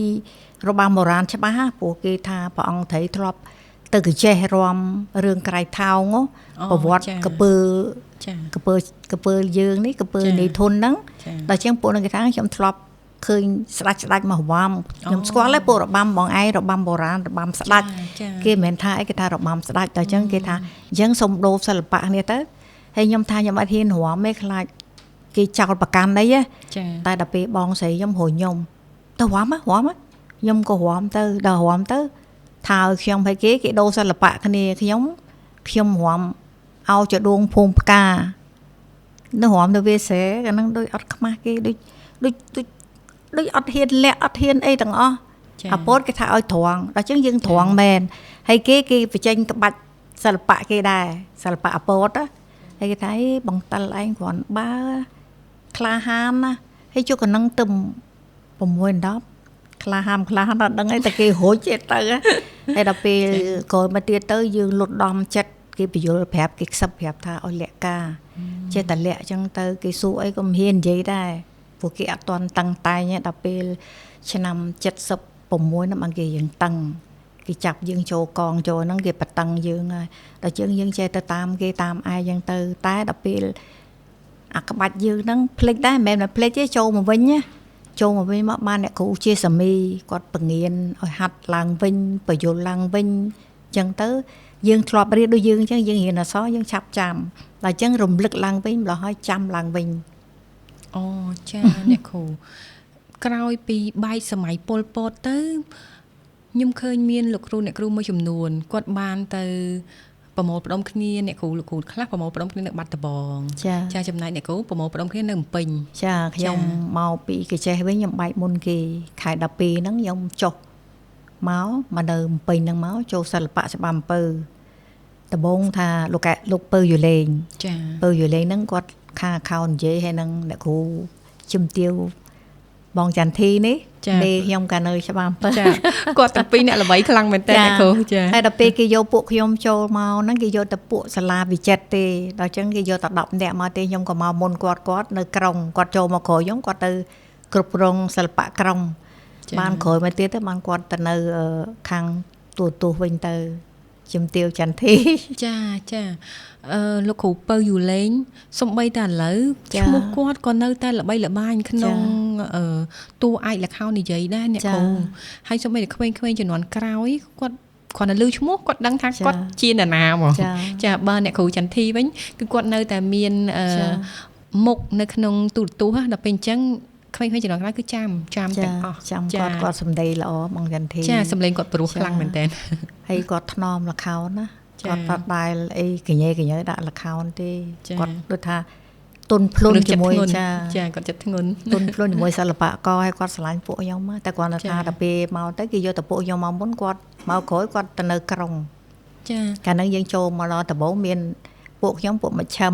របាំបុរាណច្បាស់ព្រោះគេថាព្រះអង្គត្រីធ្លាប់ទៅកចេះរាំរឿងក្រៃថោងប្រវត្តិកពើយើងនេះកពើនីធុនហ្នឹងដល់ចឹងពួកហ្នឹងគេថាខ្ញុំធ្លាប់ឃើញស្ដាច់មករបាំខ្ញុំស្គាល់ហើយពួករបាំបងឯងរបាំបុរាណរបាំស្ដាច់គេមិនមែនថាអីគេថារបាំស្ដាច់ដល់ចឹងគេថាអញ្ចឹងសុំដូរសិល្បៈគ្នាទៅហើយខ្ញុំថាខ្ញុំអត់ហ៊ានរាំទេខ្លាចគេចោលប្រកាន់អីតែដល់ពេលបងស្រីខ្ញុំហៅខ្ញុំទៅរាំខ្ញុំក៏រាំទៅដល់រាំទៅថាឲ្យខ្ញុំឲ្យគេដូរសិល្បៈគ្នាខ្ញុំរាំឲ្យចដួងភូមិផ្កានៅរាំទៅវាស្រែកាលហ្នឹងដូចអត់ខ្មាស់គេដូចអត់ហ៊ានលាក់អត់ហ៊ានអីទាំងអស់អាពតគេថាឲ្យត្រង់ដល់ចឹងយើងត្រង់មែនហើយគេបញ្ចេញក្បាច់សិល្បៈគេដែរសិល្បៈអាពតហើយគេថាបងតិលឯងគ្រាន់បើក្លាហានណាហើយជួកកណ្ដឹងទៅ6 10ក្លាហានអត់ដឹងអីតែគេរួចទៅហើយដល់ពេលក្រោយមកទៀតទៅយើងលុតដំចិត្តគេបញ្យល់ប្រាប់គេខ្សឹបប្រាប់ថាឲ្យលាក់ការចេះតែលាក់អញ្ចឹងទៅគេសួរអីក៏មិនហ៊ាននិយាយដែរព្រោះគេអត់ទាន់តឹងតែងដល់ពេលឆ្នាំ76ហ្នឹងបានគេយើងតឹង គេចាប់យើងចូលកងចូលហ្នឹងគេបតឹងយើងហើយដល់យើងចេះទៅតាមគេតាមអាយយ៉ាងទៅតែដល់ពេលអាក្បាច់យើងហ្នឹងភ្លេចដែរមិនមែនភ្លេចទេចូលមកវិញណាចូលមកវិញមកបានអ្នកគ្រូជាសាមីគាត់បង្រៀនឲ្យហាត់ឡើងវិញបញ្យល់ឡើងវិញអញ្ចឹងទៅយើងធ្លាប់រៀនដូចយើងអញ្ចឹងយើងរៀនអក្សរយើងឆាប់ចាំដល់អញ្ចឹងរំលឹកឡើងវិញម្ល៉េះឲ្យចាំឡើងវិញអូចាអ្នកគ្រូក្រោយពីបែកសម័យប៉ុលពតទៅខ្ញុំឃើញមានលោកគ្រូអ្នកគ្រូមួយចំនួនគាត់បានទៅប្រមូលផ្ដុំគ្នាអ្នកគ្រូលោកគ្រូខ្លះប្រមូលផ្ដុំគ្នានៅបាត់ដំបងចាចំណែកអ្នកគ្រូប្រមូលផ្ដុំគ្នានៅភ្នំពេញចាខ្ញុំមកពីកចេះវិញខ្ញុំបែកមុនគេខែ12ហ្នឹងខ្ញុំចុះមកនៅភ្នំពេញហ្នឹងមកចូលសិល្បៈច្បាប់អំពើដំបងថាលោកពៅយូលេងចាពៅយូលេងហ្នឹងគាត់ខាង account និយាយហើយនឹងអ្នកគ្រូជំទាវបងចន្ទធីនេះនេះខ្ញុំក៏នៅច្បាប់អំពើចាគាត់ទាំងពីរអ្នកល្បីខ្លាំងមែនតើអ្នកគ្រូចាហើយដល់ពេលគេយកពួកខ្ញុំចូលមកហ្នឹងគេយកតែពួកសាលាវិចិត្រទេដល់អញ្ចឹងគេយកតែ10នាក់មកទេខ្ញុំក៏មកមុនគាត់នៅក្រុងគាត់ចូលមកក្រោយខ្ញុំគាត់ទៅគ្រប់គ្រងសិល្បៈក្រុងបានក្រោយមកទៀតទៅបានគាត់ទៅនៅខាងទូវិញទៅជំទាវចន្ទធីចាលោកគ្រូពៅយូលេងសំបីតែឥឡូវឈ្មោះគាត់ក៏នៅតែល្បីល្បាញក្នុងតួឯកល្ខោននិយាយដែរអ្នកគ្រូហើយសំបីតែក្មេងៗជំនាន់ក្រោយគាត់គ្រាន់តែឮឈ្មោះគាត់ដឹងថាគាត់ជានរណាហ្មងចាបើអ្នកគ្រូចន្ទធីវិញគឺគាត់នៅតែមានមុខនៅក្នុងទូរទស្សន៍ដល់ពេលអញ្ចឹងក្មេងៗជំនាន់ក្រោយគឺចាំទាំងអស់ចាំគាត់សម្ដីល្អបងចន្ទធីចាសម្លេងគាត់ព្រោះខ្លាំងមែនតើហើយគាត់ថ្នមល្ខោនណាគាត់បាត់ដែលអីកញ៉េដាក់ល្ខោនទេគាត់ដូចថាទុនភ្លុនជាមួយចាគាត់ចិត្តធ្ងន់ទុនភ្លុនជាមួយសិល្បករហើយគាត់ឆ្លាញ់ពួកខ្ញុំតែគាត់ថាដល់ពេលមកទៅគេយកតែពួកខ្ញុំមកមុនគាត់មកក្រោយគាត់ទៅនៅក្រុងចាកាលហ្នឹងយើងចូលមកដល់ដំបូងមានពួកខ្ញុំពួកមជ្ឈិម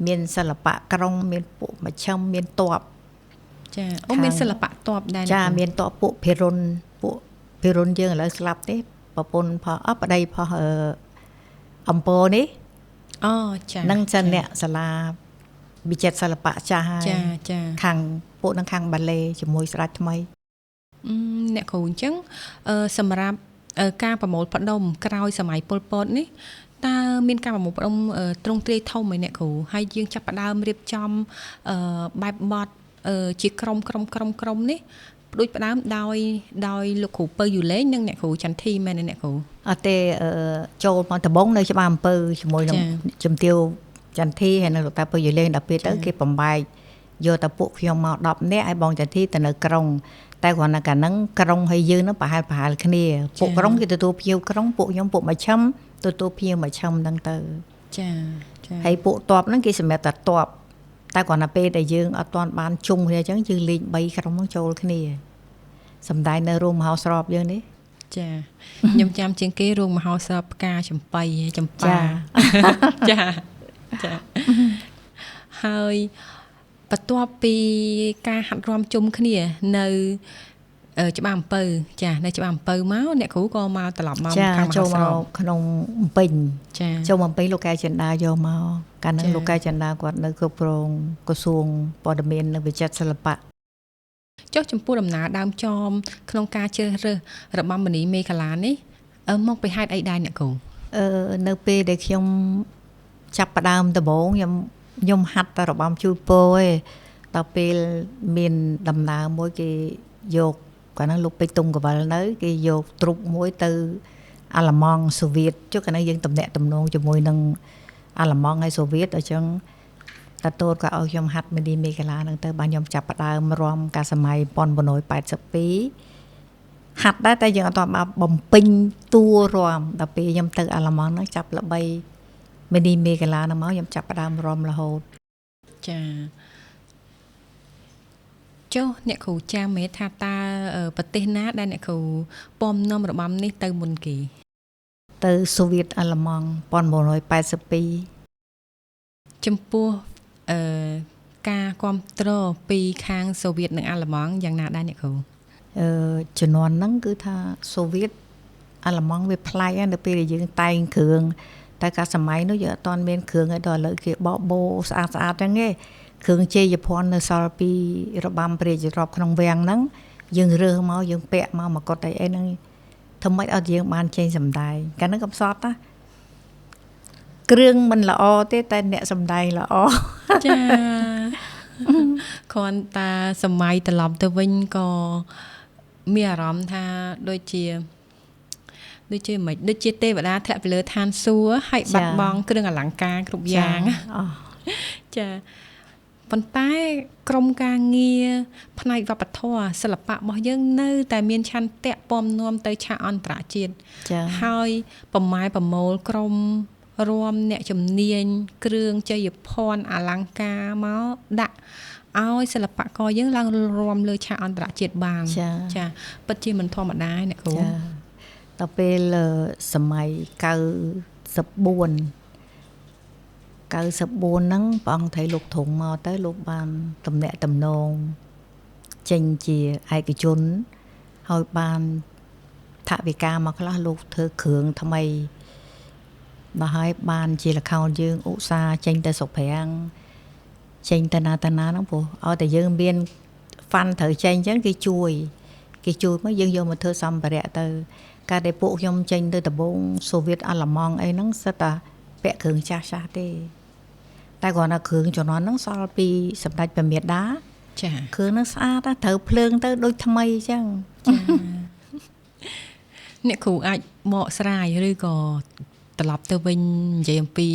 មានសិល្បៈក្រុងមានពួកមជ្ឈិមមានតបចាអូមានសិល្បៈតបដែរចាមានតបពួកភិរុនយើងឥឡូវស្លាប់ទេប្រពន្ធផប្តីផអំពរនេះអូចានឹងសិនអ្នកសាលាវិចិត្រសិល្បៈចាស់ហើយចាខាងពួកនឹងខាងបាឡេជាមួយស្ដេចថ្មីអ្នកគ្រូអញ្ចឹងសម្រាប់ការប្រមូលផ្ដុំក្រោយសម័យប៉ុលពតនេះតើមានការប្រមូលផ្ដុំទ្រង់ទ្រាយធំឯអ្នកគ្រូហើយយើងចាប់ផ្ដើមរៀបចំបែបបទជាក្រុមនេះដូចផ្ដើមដោយលោកគ្រូពៅយូលេងនិងអ្នកគ្រូចន្ទធីមែនទេអ្នកគ្រូអត់ទេចូលមកដំបងនៅច្បាប់អំពើជាមួយនឹងជំទាវចន្ទធីហើយនៅលោកតាពៅយូលេងដល់ពេលទៅគេបំបែកយកតែពួកខ្ញុំមក10នាក់ឲ្យបងចន្ទធីទៅនៅក្រុងតែគ្រាន់តែកាលហ្នឹងក្រុងហើយយើងហ្នឹងប្រហែលគ្នាពួកក្រុងគេទទួលភ្ញៀវក្រុងពួកខ្ញុំពួកមជ្ឈិមទទួលភ្ញៀវមជ្ឈិមហ្នឹងទៅចាហើយពួកតបហ្នឹងគេសម្រាប់តែតបតែគ្រាន់តែពេលដែលយើងអត់ទាន់បានជុំគ្នាអញ្ចឹងយើងលេង3ក្រុមហ្នឹងចូលគ្នាសំដែងនៅរោងមហោស្រពយើងនេះចាខ្ញុំចាំជាងគេរោងមហោស្រពផ្កាចំបៃចំប៉ាចាហើយបន្ទាប់ពីការហាត់រាំជុំគ្នានៅច្បារអំពៅចានៅច្បារអំពៅមកអ្នកគ្រូក៏មកត្រឡប់មកខាងមហោស្រពក្នុងអំពេញចាចូលអំពេញលោកកែចិន្តាយកមកកាលហ្នឹងលោកកែចិន្តាគាត់នៅគ្រប់គ្រងក្រសួងព័ត៌មាននិងវិចិត្រសិល្បៈចុះចំពោះដំណើរដើមចមក្នុងការជ្រើសរើសរបាំមនីមេខលានេះមកពីហេតុអីដែរអ្នកគ្រូនៅពេលដែលខ្ញុំចាប់ផ្ដើមដំបូងខ្ញុំហាត់តែរបាំជួយពោឯងដល់ពេលមានដំណើរមួយគេយកកាលហ្នឹងលោកពេជ្រទុំកវលនៅគេយកទ្រុបមួយទៅអាល្លឺម៉ង់សូវៀតចុះកាលហ្នឹងយើងទំនាក់ទំនងជាមួយនឹងអាល្លឺម៉ង់ហើយសូវៀតអញ្ចឹងតាតូតក៏ឲ្យខ្ញុំហាត់មនីមេខលាហ្នឹងទៅបានខ្ញុំចាប់ផ្ដើមរាំកាលសម័យ1982ហាត់ដែរតែយើងអត់ទាន់បានបំពេញតួរាំដល់ពេលខ្ញុំទៅអាល្លឺម៉ង់ហ្នឹងចាប់ល្បីមនីមេខលាហ្នឹងមកខ្ញុំចាប់ផ្ដើមរាំរហូតចាចុះអ្នកគ្រូចាំមេថាតើប្រទេសណាដែលអ្នកគ្រូពំនាំរបាំនេះទៅមុនគេទៅសូវៀតអាល្លឺម៉ង់1982ចំពោះការគ្រប់គ្រងពីខាងសូវៀតនិងអាល្លឺម៉ង់យ៉ាងណាដែរអ្នកគ្រូជំនាន់ហ្នឹងគឺថាសូវៀតអាល្លឺម៉ង់វាប្លែកនៅពេលដែលយើងតែងគ្រឿងតែកាលសម័យនោះយើងអត់ទាន់មានគ្រឿងឲ្យដល់ឥឡូវគេបបោស្អាតចឹងទេគ្រឿងជ័យភ័ណ្ឌនៅសល់ពីរបាំព្រះរាជទ្រព្យក្នុងវាំងហ្នឹងយើងរើសមកយើងពាក់មកកុដអីហ្នឹងធ ធ្វើម៉េចឲ្យយើងបានចេញសម្ដែងកាលហ្នឹងកំសត់ណាគ្រឿងមិនល្អទេតែអ្នកសម្ដែងល្អចាគ្រាន់តែសម័យត្រឡប់ទៅវិញក៏មានអារម្មណ៍ថាដូចជាមិនដូចជាទេវតាធ្លាក់ពីលើឋានសួគ៌ហើយបាត់បង់គ្រឿងអលង្ការគ្រប់យ៉ាងចាប៉ុន្តែក្រុមការងារផ្នែកវប្បធម៌សិល្បៈរបស់យើងនៅតែមានឆន្ទៈពំនាំទៅឆាកអន្តរជាតិហើយប្រម៉ែប្រមូលក្រុមរួមអ្នកជំនាញគ្រឿងជ័យភ័ណ្ឌអលង្ការមកដាក់ឲ្យសិល្បករយើងឡើងរួមលើឆាកអន្តរជាតិបានចាពិតជាមិនធម្មតាអ្នកគ្រូដល់ពេលសម័យ94ហ្នឹងព្រះអង្គថៃលោកធំមកទៅលោកបានតំណាក់តំណងចេញជាឯកជនហើយបានថវិកាមកខ្លះលោកធ្វើគ្រឿងថ្មីបើហើយបានជាល្ខោនយើងឧស្សាហ៍ចេញទៅសុកប្រាំងចេញទៅណាហ្នឹងព្រោះឲ្យតែយើងមានហ្វាន់ត្រូវចេញអញ្ចឹងគេជួយមកយើងយកមកធ្វើសម្ភារៈទៅកាលដែលពួកខ្ញុំចេញទៅដំបងសូវៀតអាល្លឺម៉ង់អីហ្នឹងសិតតែពាក់គ្រឿងចាស់ទេតែគ្រាន់តែគ្រឿងជំនាន់ហ្នឹងសល់ពីសម្ដេចព្រះមេដាចាគ្រឿងហ្នឹងស្អាតណាស់ត្រូវភ្លើងទៅដូចថ្មីអញ្ចឹងអ្នកគ្រូអាចបកស្រាយឬក៏ត្រឡប់ទៅវិញនិយាយអំពី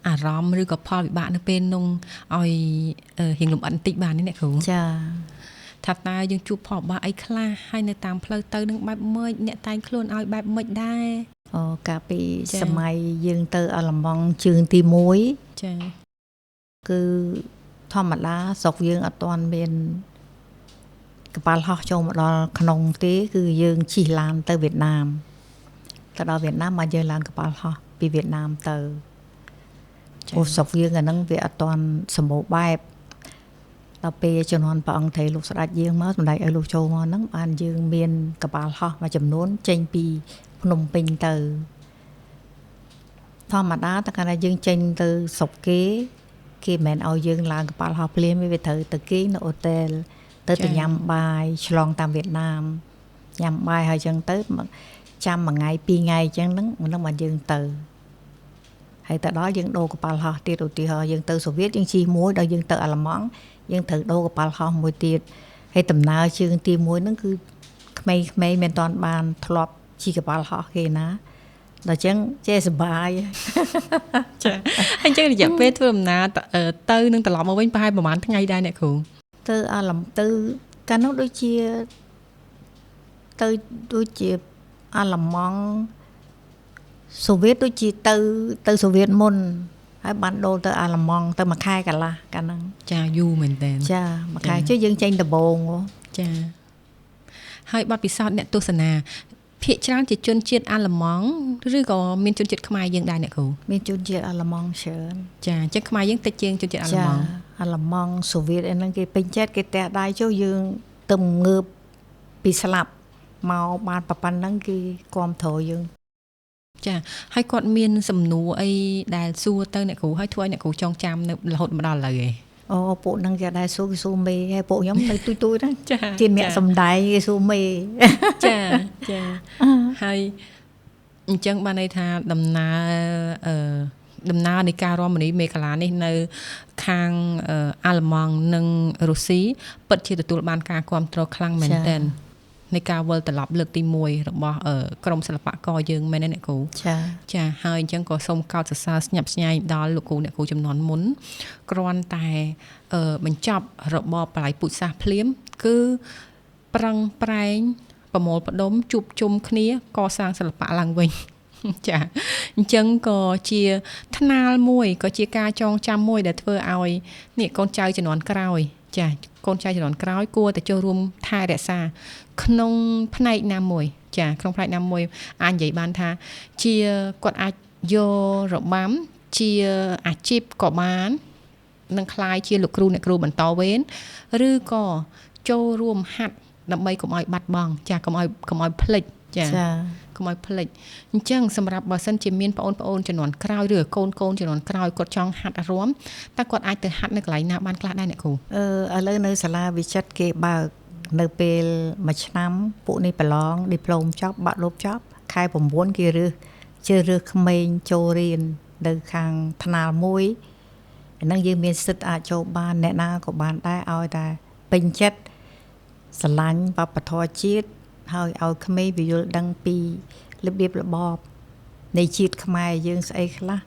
អារម្មណ៍ឬក៏ផលវិបាកនៅពេលនោះឲ្យរៀងលំអិតបន្តិចបានទេអ្នកគ្រូចាថាតើយើងជួបផលវិបាកអីខ្លះហើយនៅតាមផ្លូវទៅនឹងបែបម៉េចអ្នកតែងខ្លួនឲ្យបែបម៉េចដែរកាលពីសម័យយើងទៅអាល្លឺម៉ង់ជើងទី1ចាគឺធម្មតាស្រុកយើងអត់ទាន់មានកប៉ាល់ហោះចូលមកដល់ក្នុងទេគឺយើងជិះឡានទៅវៀតណាមទៅដល់វៀតណាមមកយើងឡើងកប៉ាល់ហោះពីវៀតណាមទៅអូស្រុកយើងអាហ្នឹងវាអត់ទាន់សម្បូរបែបដល់ពេលជំនាន់ព្រះអង្គថៃលោកស្ដេចយើងមកសម្ដេចឲ្យលោកចូលមកហ្នឹងបានយើងមានកប៉ាល់ហោះមួយចំនួនចេញពីភ្នំពេញទៅធម្មតាតែកាលណាយើងចេញទៅស្រុកគេមិនឲ្យយើងឡើងកប៉ាល់ហោះភ្លាមទេវាត្រូវទៅគេងនៅអូតែលទៅញ៉ាំបាយឆ្លងតាមវៀតណាមញ៉ាំបាយហើយអញ្ចឹងទៅចាំមួយថ្ងៃពីរថ្ងៃអញ្ចឹងហ្នឹងបានយើងទៅហើយទៅដល់យើងដូរកប៉ាល់ហោះទៀតឧទាហរណ៍យើងទៅសូវៀតយើងជិះមួយដល់យើងទៅអាល្លឺម៉ង់យើងត្រូវដូរកប៉ាល់ហោះមួយទៀតហើយដំណើរជើងទី1ហ្នឹងគឺក្មេងៗមិនតាន់បានធ្លាប់ជិះកប៉ាល់ហោះគេណាដល់អញ្ចឹងចេះសប្បាយចាអញ្ចឹងរយៈពេលធ្វើដំណើរទៅនឹងត្រឡប់មកវិញប្រហែលប្រហែលថ្ងៃដែរអ្នកគ្រូទៅទៅកាលនោះដូចជាអាល្លឺម៉ង់សូវៀតដូចជាទៅសូវៀតមុនហើយបានដូរទៅអាល្លឺម៉ង់ទៅមួយខែកន្លះកាលហ្នឹងចាយូរមែនតើចាមួយខែជិះយើងចេញដំបងចាហើយបទពិសោធន៍អ្នកទស្សនាភាគច្រើនជាជនជាតិអាល្លឺម៉ង់ឬក៏មានជនជាតិខ្មែរយើងដែរអ្នកគ្រូមានជនជាតិអាល្លឺម៉ង់ច្រើនចាអញ្ចឹងខ្មែរយើងតិចជាងជនជាតិអាល្លឺម៉ង់អាល្លឺម៉ង់សូវៀតអីហ្នឹងគេពេញចិត្តគេទះដៃចុះយើងទៅងើបពីស្លាប់មកបានប៉ុណ្ណឹងគេគាំទ្រយើងចាហើយគាត់មានសំណួរអីដែលសួរទៅអ្នកគ្រូហើយធ្វើឲ្យអ្នកគ្រូចងចាំនៅរហូតមកដល់ឥឡូវឯងពួកហ្នឹងគេដែរសួរគេសួរមេហើយពួកខ្ញុំនៅទួយហ្នឹងជាអ្នកសំដែងគេសួរមេចាហើយអញ្ចឹងបានន័យថាដំណើរនៃការរំលីមេកាឡានេះនៅខាងអាល្លឺម៉ង់និងរុស្ស៊ីពិតជាទទួលបានការគាំទ្រខ្លាំងមែនទែននៃការវិលត្រឡប់លើកទី1របស់ក្រុមសិល្បករយើងមែនទេអ្នកគ្រូចាហើយអញ្ចឹងក៏សូមកោតសរសើរស្ញប់ស្ញែងដល់លោកគ្រូអ្នកគ្រូចំនួនមុនគ្រាន់តែបញ្ចប់របបបល័យពូជសាសន៍ភ្លាមគឺប្រឹងប្រែងប្រមូលផ្ដុំជួបជុំគ្នាកសាងសិល្បៈឡើងវិញចាអញ្ចឹងក៏ជាថ្នាលមួយក៏ជាការចងចាំមួយដែលធ្វើឲ្យនេះកូនចៅជំនាន់ក្រោយចាកូនចៅជំនាន់ក្រោយគួរតែចូលរួមថែរក្សាក្នុងផ្នែកណាមួយចាក្នុងផ្នែកណាមួយអាចនិយាយបានថាជាគាត់អាចយករបាំជាអាជីពក៏បាននឹងคล้ายជាលោកគ្រូអ្នកគ្រូបន្តវេនឬក៏ចូលរួមហាត់ដើម្បីកុំឲ្យបាត់បង់ចាកុំឲ្យភ្លេចចាកុំឲ្យភ្លេចអញ្ចឹងសម្រាប់បើសិនជាមានបងប្អូនជំនាន់ក្រោយឬកូនជំនាន់ក្រោយគាត់ចង់ហាត់រាំតើគាត់អាចទៅហាត់នៅកន្លែងណាបានខ្លះដែរអ្នកគ្រូឥឡូវនៅសាលាវិចិត្រគេបើកនៅពេលមួយឆ្នាំពួកនេះប្រឡងឌីប្លូមចប់បាក់លុបចប់ ខែ9គេរើសជ្រើសរើសក្មេងចូលរៀននៅខាងថ្នាលមួយហ្នឹងយើងមានសិទ្ធិអាចចូលបានអ្នកណាក៏បានដែរឲ្យតែពេញចិត្តស្រឡាញ់វប្បធម៌ជាតិហើយឲ្យក្មេងវាយល់ដឹងពីរបៀបរបបនៃជាតិខ្មែរយើងស្អីខ្លះ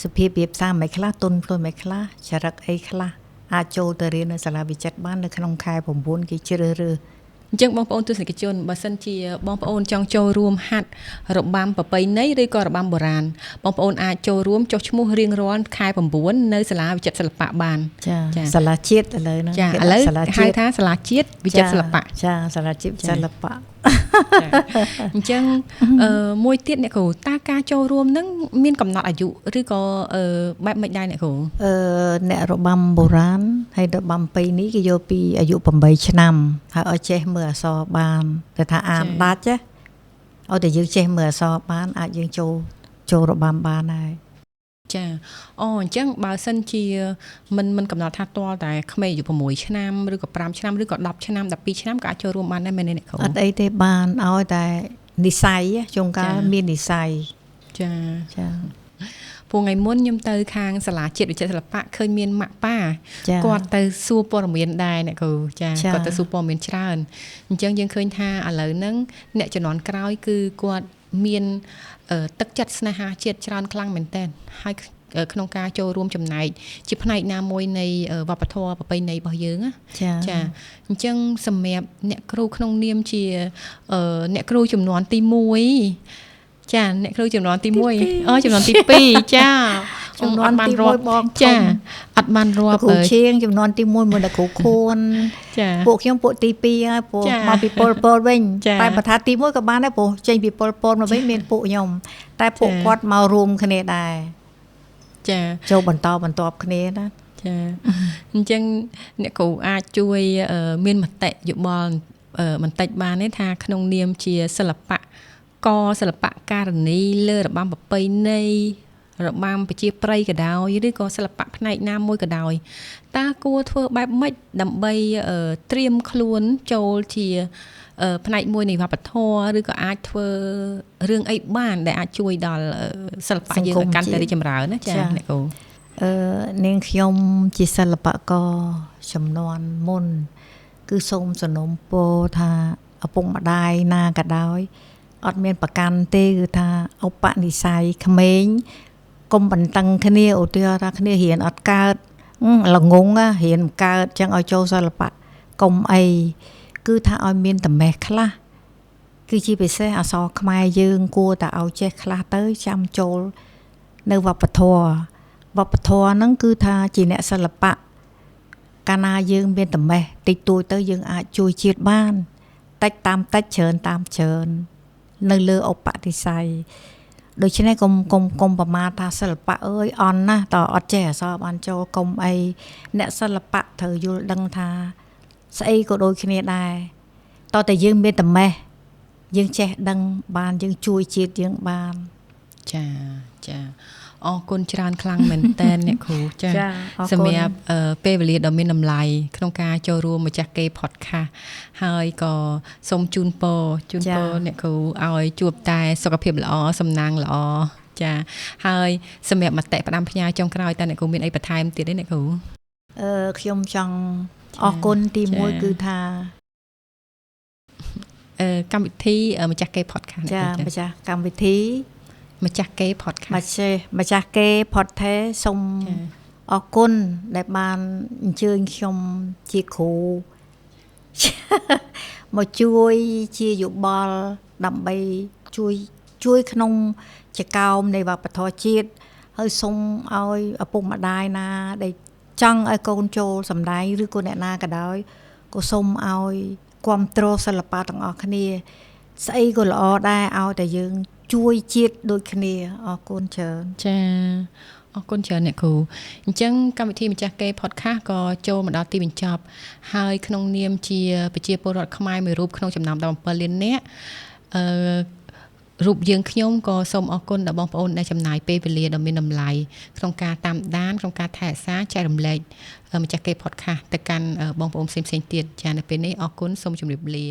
សភាពរៀបសារមិនខ្លះទុនខ្លួនមិនខ្លះចរិតអីខ្លះអាចចូលទៅរៀននៅសាលាវិចិត្របាននៅក្នុងខែ9គេជ្រើសរើសអញ្ចឹងបងប្អូនទស្សនិកជនបើសិនជាបងប្អូនចង់ចូលរួមហាត់របាំប្រពៃណីឬក៏របាំបុរាណបងប្អូនអាចចូលរួមចុះឈ្មោះរៀងរាល់ខែ9នៅសាលាវិចិត្រសិល្បៈបានចាសាលាជាតិឥឡូវហ្នឹងចាឥឡូវហៅថាសាលាជាតិវិចិត្រសិល្បៈចាសាលាជាតិសិល្បៈអញ្ចឹងមួយទៀតអ្នកគ្រូតើការចូលរួមហ្នឹងមានកំណត់អាយុឬក៏បែបមិនដែរអ្នកគ្រូអ្នករបាំបុរាណហើយរបាំប្រពៃណីគេយកពីអាយុ8ឆ្នាំហើយឲ្យចេះមើលអក្សរបានតែថាអានដាច់ឲ្យតែយើងចេះមើលអក្សរបានអាចយើងចូលរបាំបានហើយចាអញ្ចឹងបើសិនជាមិនកំណត់ថាតលតែក្មេងអាយុ6ឆ្នាំឬក៏5ឆ្នាំឬក៏10ឆ្នាំ12ឆ្នាំក៏អាចចូលរួមបានដែរមែនទេអ្នកគ្រូអត់អីទេបានឲ្យតែនិស្ស័យជួនកាលមាននិស្ស័យចាពួកថ្ងៃមុនខ្ញុំទៅខាងសាលាជាតិវិចិត្រសិល្បៈឃើញមានម៉ាក់ប៉ាគាត់ទៅសួរព័ត៌មានដែរអ្នកគ្រូចាគាត់ទៅសួរព័ត៌មានច្រើនអញ្ចឹងយើងឃើញថាឥឡូវហ្នឹងអ្នកជំនាន់ក្រោយគឺគាត់មានទឹកចិត្តស្នេហាជាតិច្រើនខ្លាំងមែនទែនហើយក្នុងការចូលរួមចំណែកជាផ្នែកណាមួយនៃវប្បធម៌ប្រពៃណីរបស់យើងណាចាអញ្ចឹងសម្រាប់អ្នកគ្រូក្នុងនាមជាអ្នកគ្រូចំនួនទី1ចាអ្នកគ្រូចំនួនទី1ចំនួនទី2ចាចំនួនទី1បងចាអត់បានរាប់គ្រូឈៀងចំនួនទី1មួយដល់គ្រូខួនចាពួកខ្ញុំពួកទី2ហើយពួកមកពីពលវិញតែបើថាទី1ក៏បានដែរព្រោះចេញពីពលមកវិញមានពួកខ្ញុំតែពួកគាត់មករួមគ្នាដែរចាចូលបន្តបន្ទាប់គ្នាណាចាអញ្ចឹងអ្នកគ្រូអាចជួយមានមតិយោបល់បន្តិចបានទេថាក្នុងនាមជាសិល្បៈសិល្បៈការនីលើរបាំប្រពៃណីរបាំប្រជាប្រិយក៏ដោយឬក៏សិល្បៈផ្នែកណាមួយក៏ដោយតើគួរធ្វើបែបម៉េចដើម្បីត្រៀមខ្លួនចូលជាផ្នែកមួយនៃវប្បធម៌ឬក៏អាចធ្វើរឿងអីបានដែលអាចជួយដល់សិល្បៈយើងឲ្យកាន់តែរីកចម្រើនណាចាអ្នកគ្រូនាងខ្ញុំជាសិល្បករចំនួនមុនគឺសូមសំណូមពរថាឪពុកម្ដាយណាក៏ដោយអត់មានប្រកាន់ទេគឺថាឧបនិស្ស័យក្មេងកុំបន្តឹងគ្នាឧទាហរណ៍ថាគ្នារៀនអត់កើតល្ងងរៀនកើតចឹងឲ្យចូលសិល្បៈកុំអីគឺថាឲ្យមានតម្េះខ្លះគឺជាពិសេសអក្សរខ្មែរយើងគួរតែឲ្យចេះខ្លះទៅចាំចូលនៅវប្បធម៌ហ្នឹងគឺថាជាអ្នកសិល្បៈកាលណាយើងមានតម្េះតិចតួចទៅយើងអាចជួយជាតិបានតិចតាមតិចច្រើនតាមច្រើននៅលើឧបនិស្ស័យដូច្នេះកុំប្រមាថថាសិល្បៈអើយអន់ណាស់តើអត់ចេះអក្សរបានចូលកុំអីអ្នកសិល្បៈត្រូវយល់ដឹងថាស្អីក៏ដូចគ្នាដែរតើតែយើងមានតម្េះយើងចេះដឹងបានយើងជួយជាតិយើងបានចាអរគុណច្រើនខ្លាំងមែនតើអ្នកគ្រូចាសម្រាប់ពេលវេលាដ៏មានតម្លៃក្នុងការចូលរួមម្ចាស់គេ podcast ហើយក៏សូមជូនពរអ្នកគ្រូឲ្យជួបតែសុខភាពល្អសំណាងល្អចាហើយសម្រាប់មតិផ្ដាំផ្ញើចុងក្រោយតើអ្នកគ្រូមានអីបន្ថែមទៀតទេអ្នកគ្រូខ្ញុំចង់អរគុណទី1គឺថាកម្មវិធីម្ចាស់គេ podcast ចាម្ចាស់កម្មវិធីម្ចាស់គេ podcast ម្ចាស់គេ podcast សូមអរគុណដែលបានអញ្ជើញខ្ញុំជាគ្រូមកជួយជាយោបល់ដើម្បីជួយក្នុងចកោមនៃវប្បធម៌ជាតិហើយសូមឲ្យឪពុកម្ដាយណាដែលចង់ឲ្យកូនចូលសម្ដែងឬក៏អ្នកណាក៏ដោយក៏សូមឲ្យគាំទ្រសិល្បៈទាំងអស់គ្នាស្អីក៏ល្អដែរឲ្យតែយើងជួយជាតិដូចគ្នាអរគុណច្រើនចាអរគុណច្រើនអ្នកគ្រូអញ្ចឹងកម្មវិធីម្ចាស់គេ podcast ក៏ចូលមកដល់ទីបញ្ចប់ហើយក្នុងនាមជាប្រជាពលរដ្ឋខ្មែរមួយរូបក្នុងចំណោម17លាននាក់រូបយើងខ្ញុំក៏សូមអរគុណដល់បងប្អូនដែលចំណាយពេលវេលាដ៏មានតម្លៃក្នុងការតាមដានក្នុងការថែរក្សាចែករំលែកម្ចាស់គេ podcast ទៅកាន់បងប្អូនផ្សេងៗទៀតចានៅពេលនេះអរគុណសូមជម្រាបលា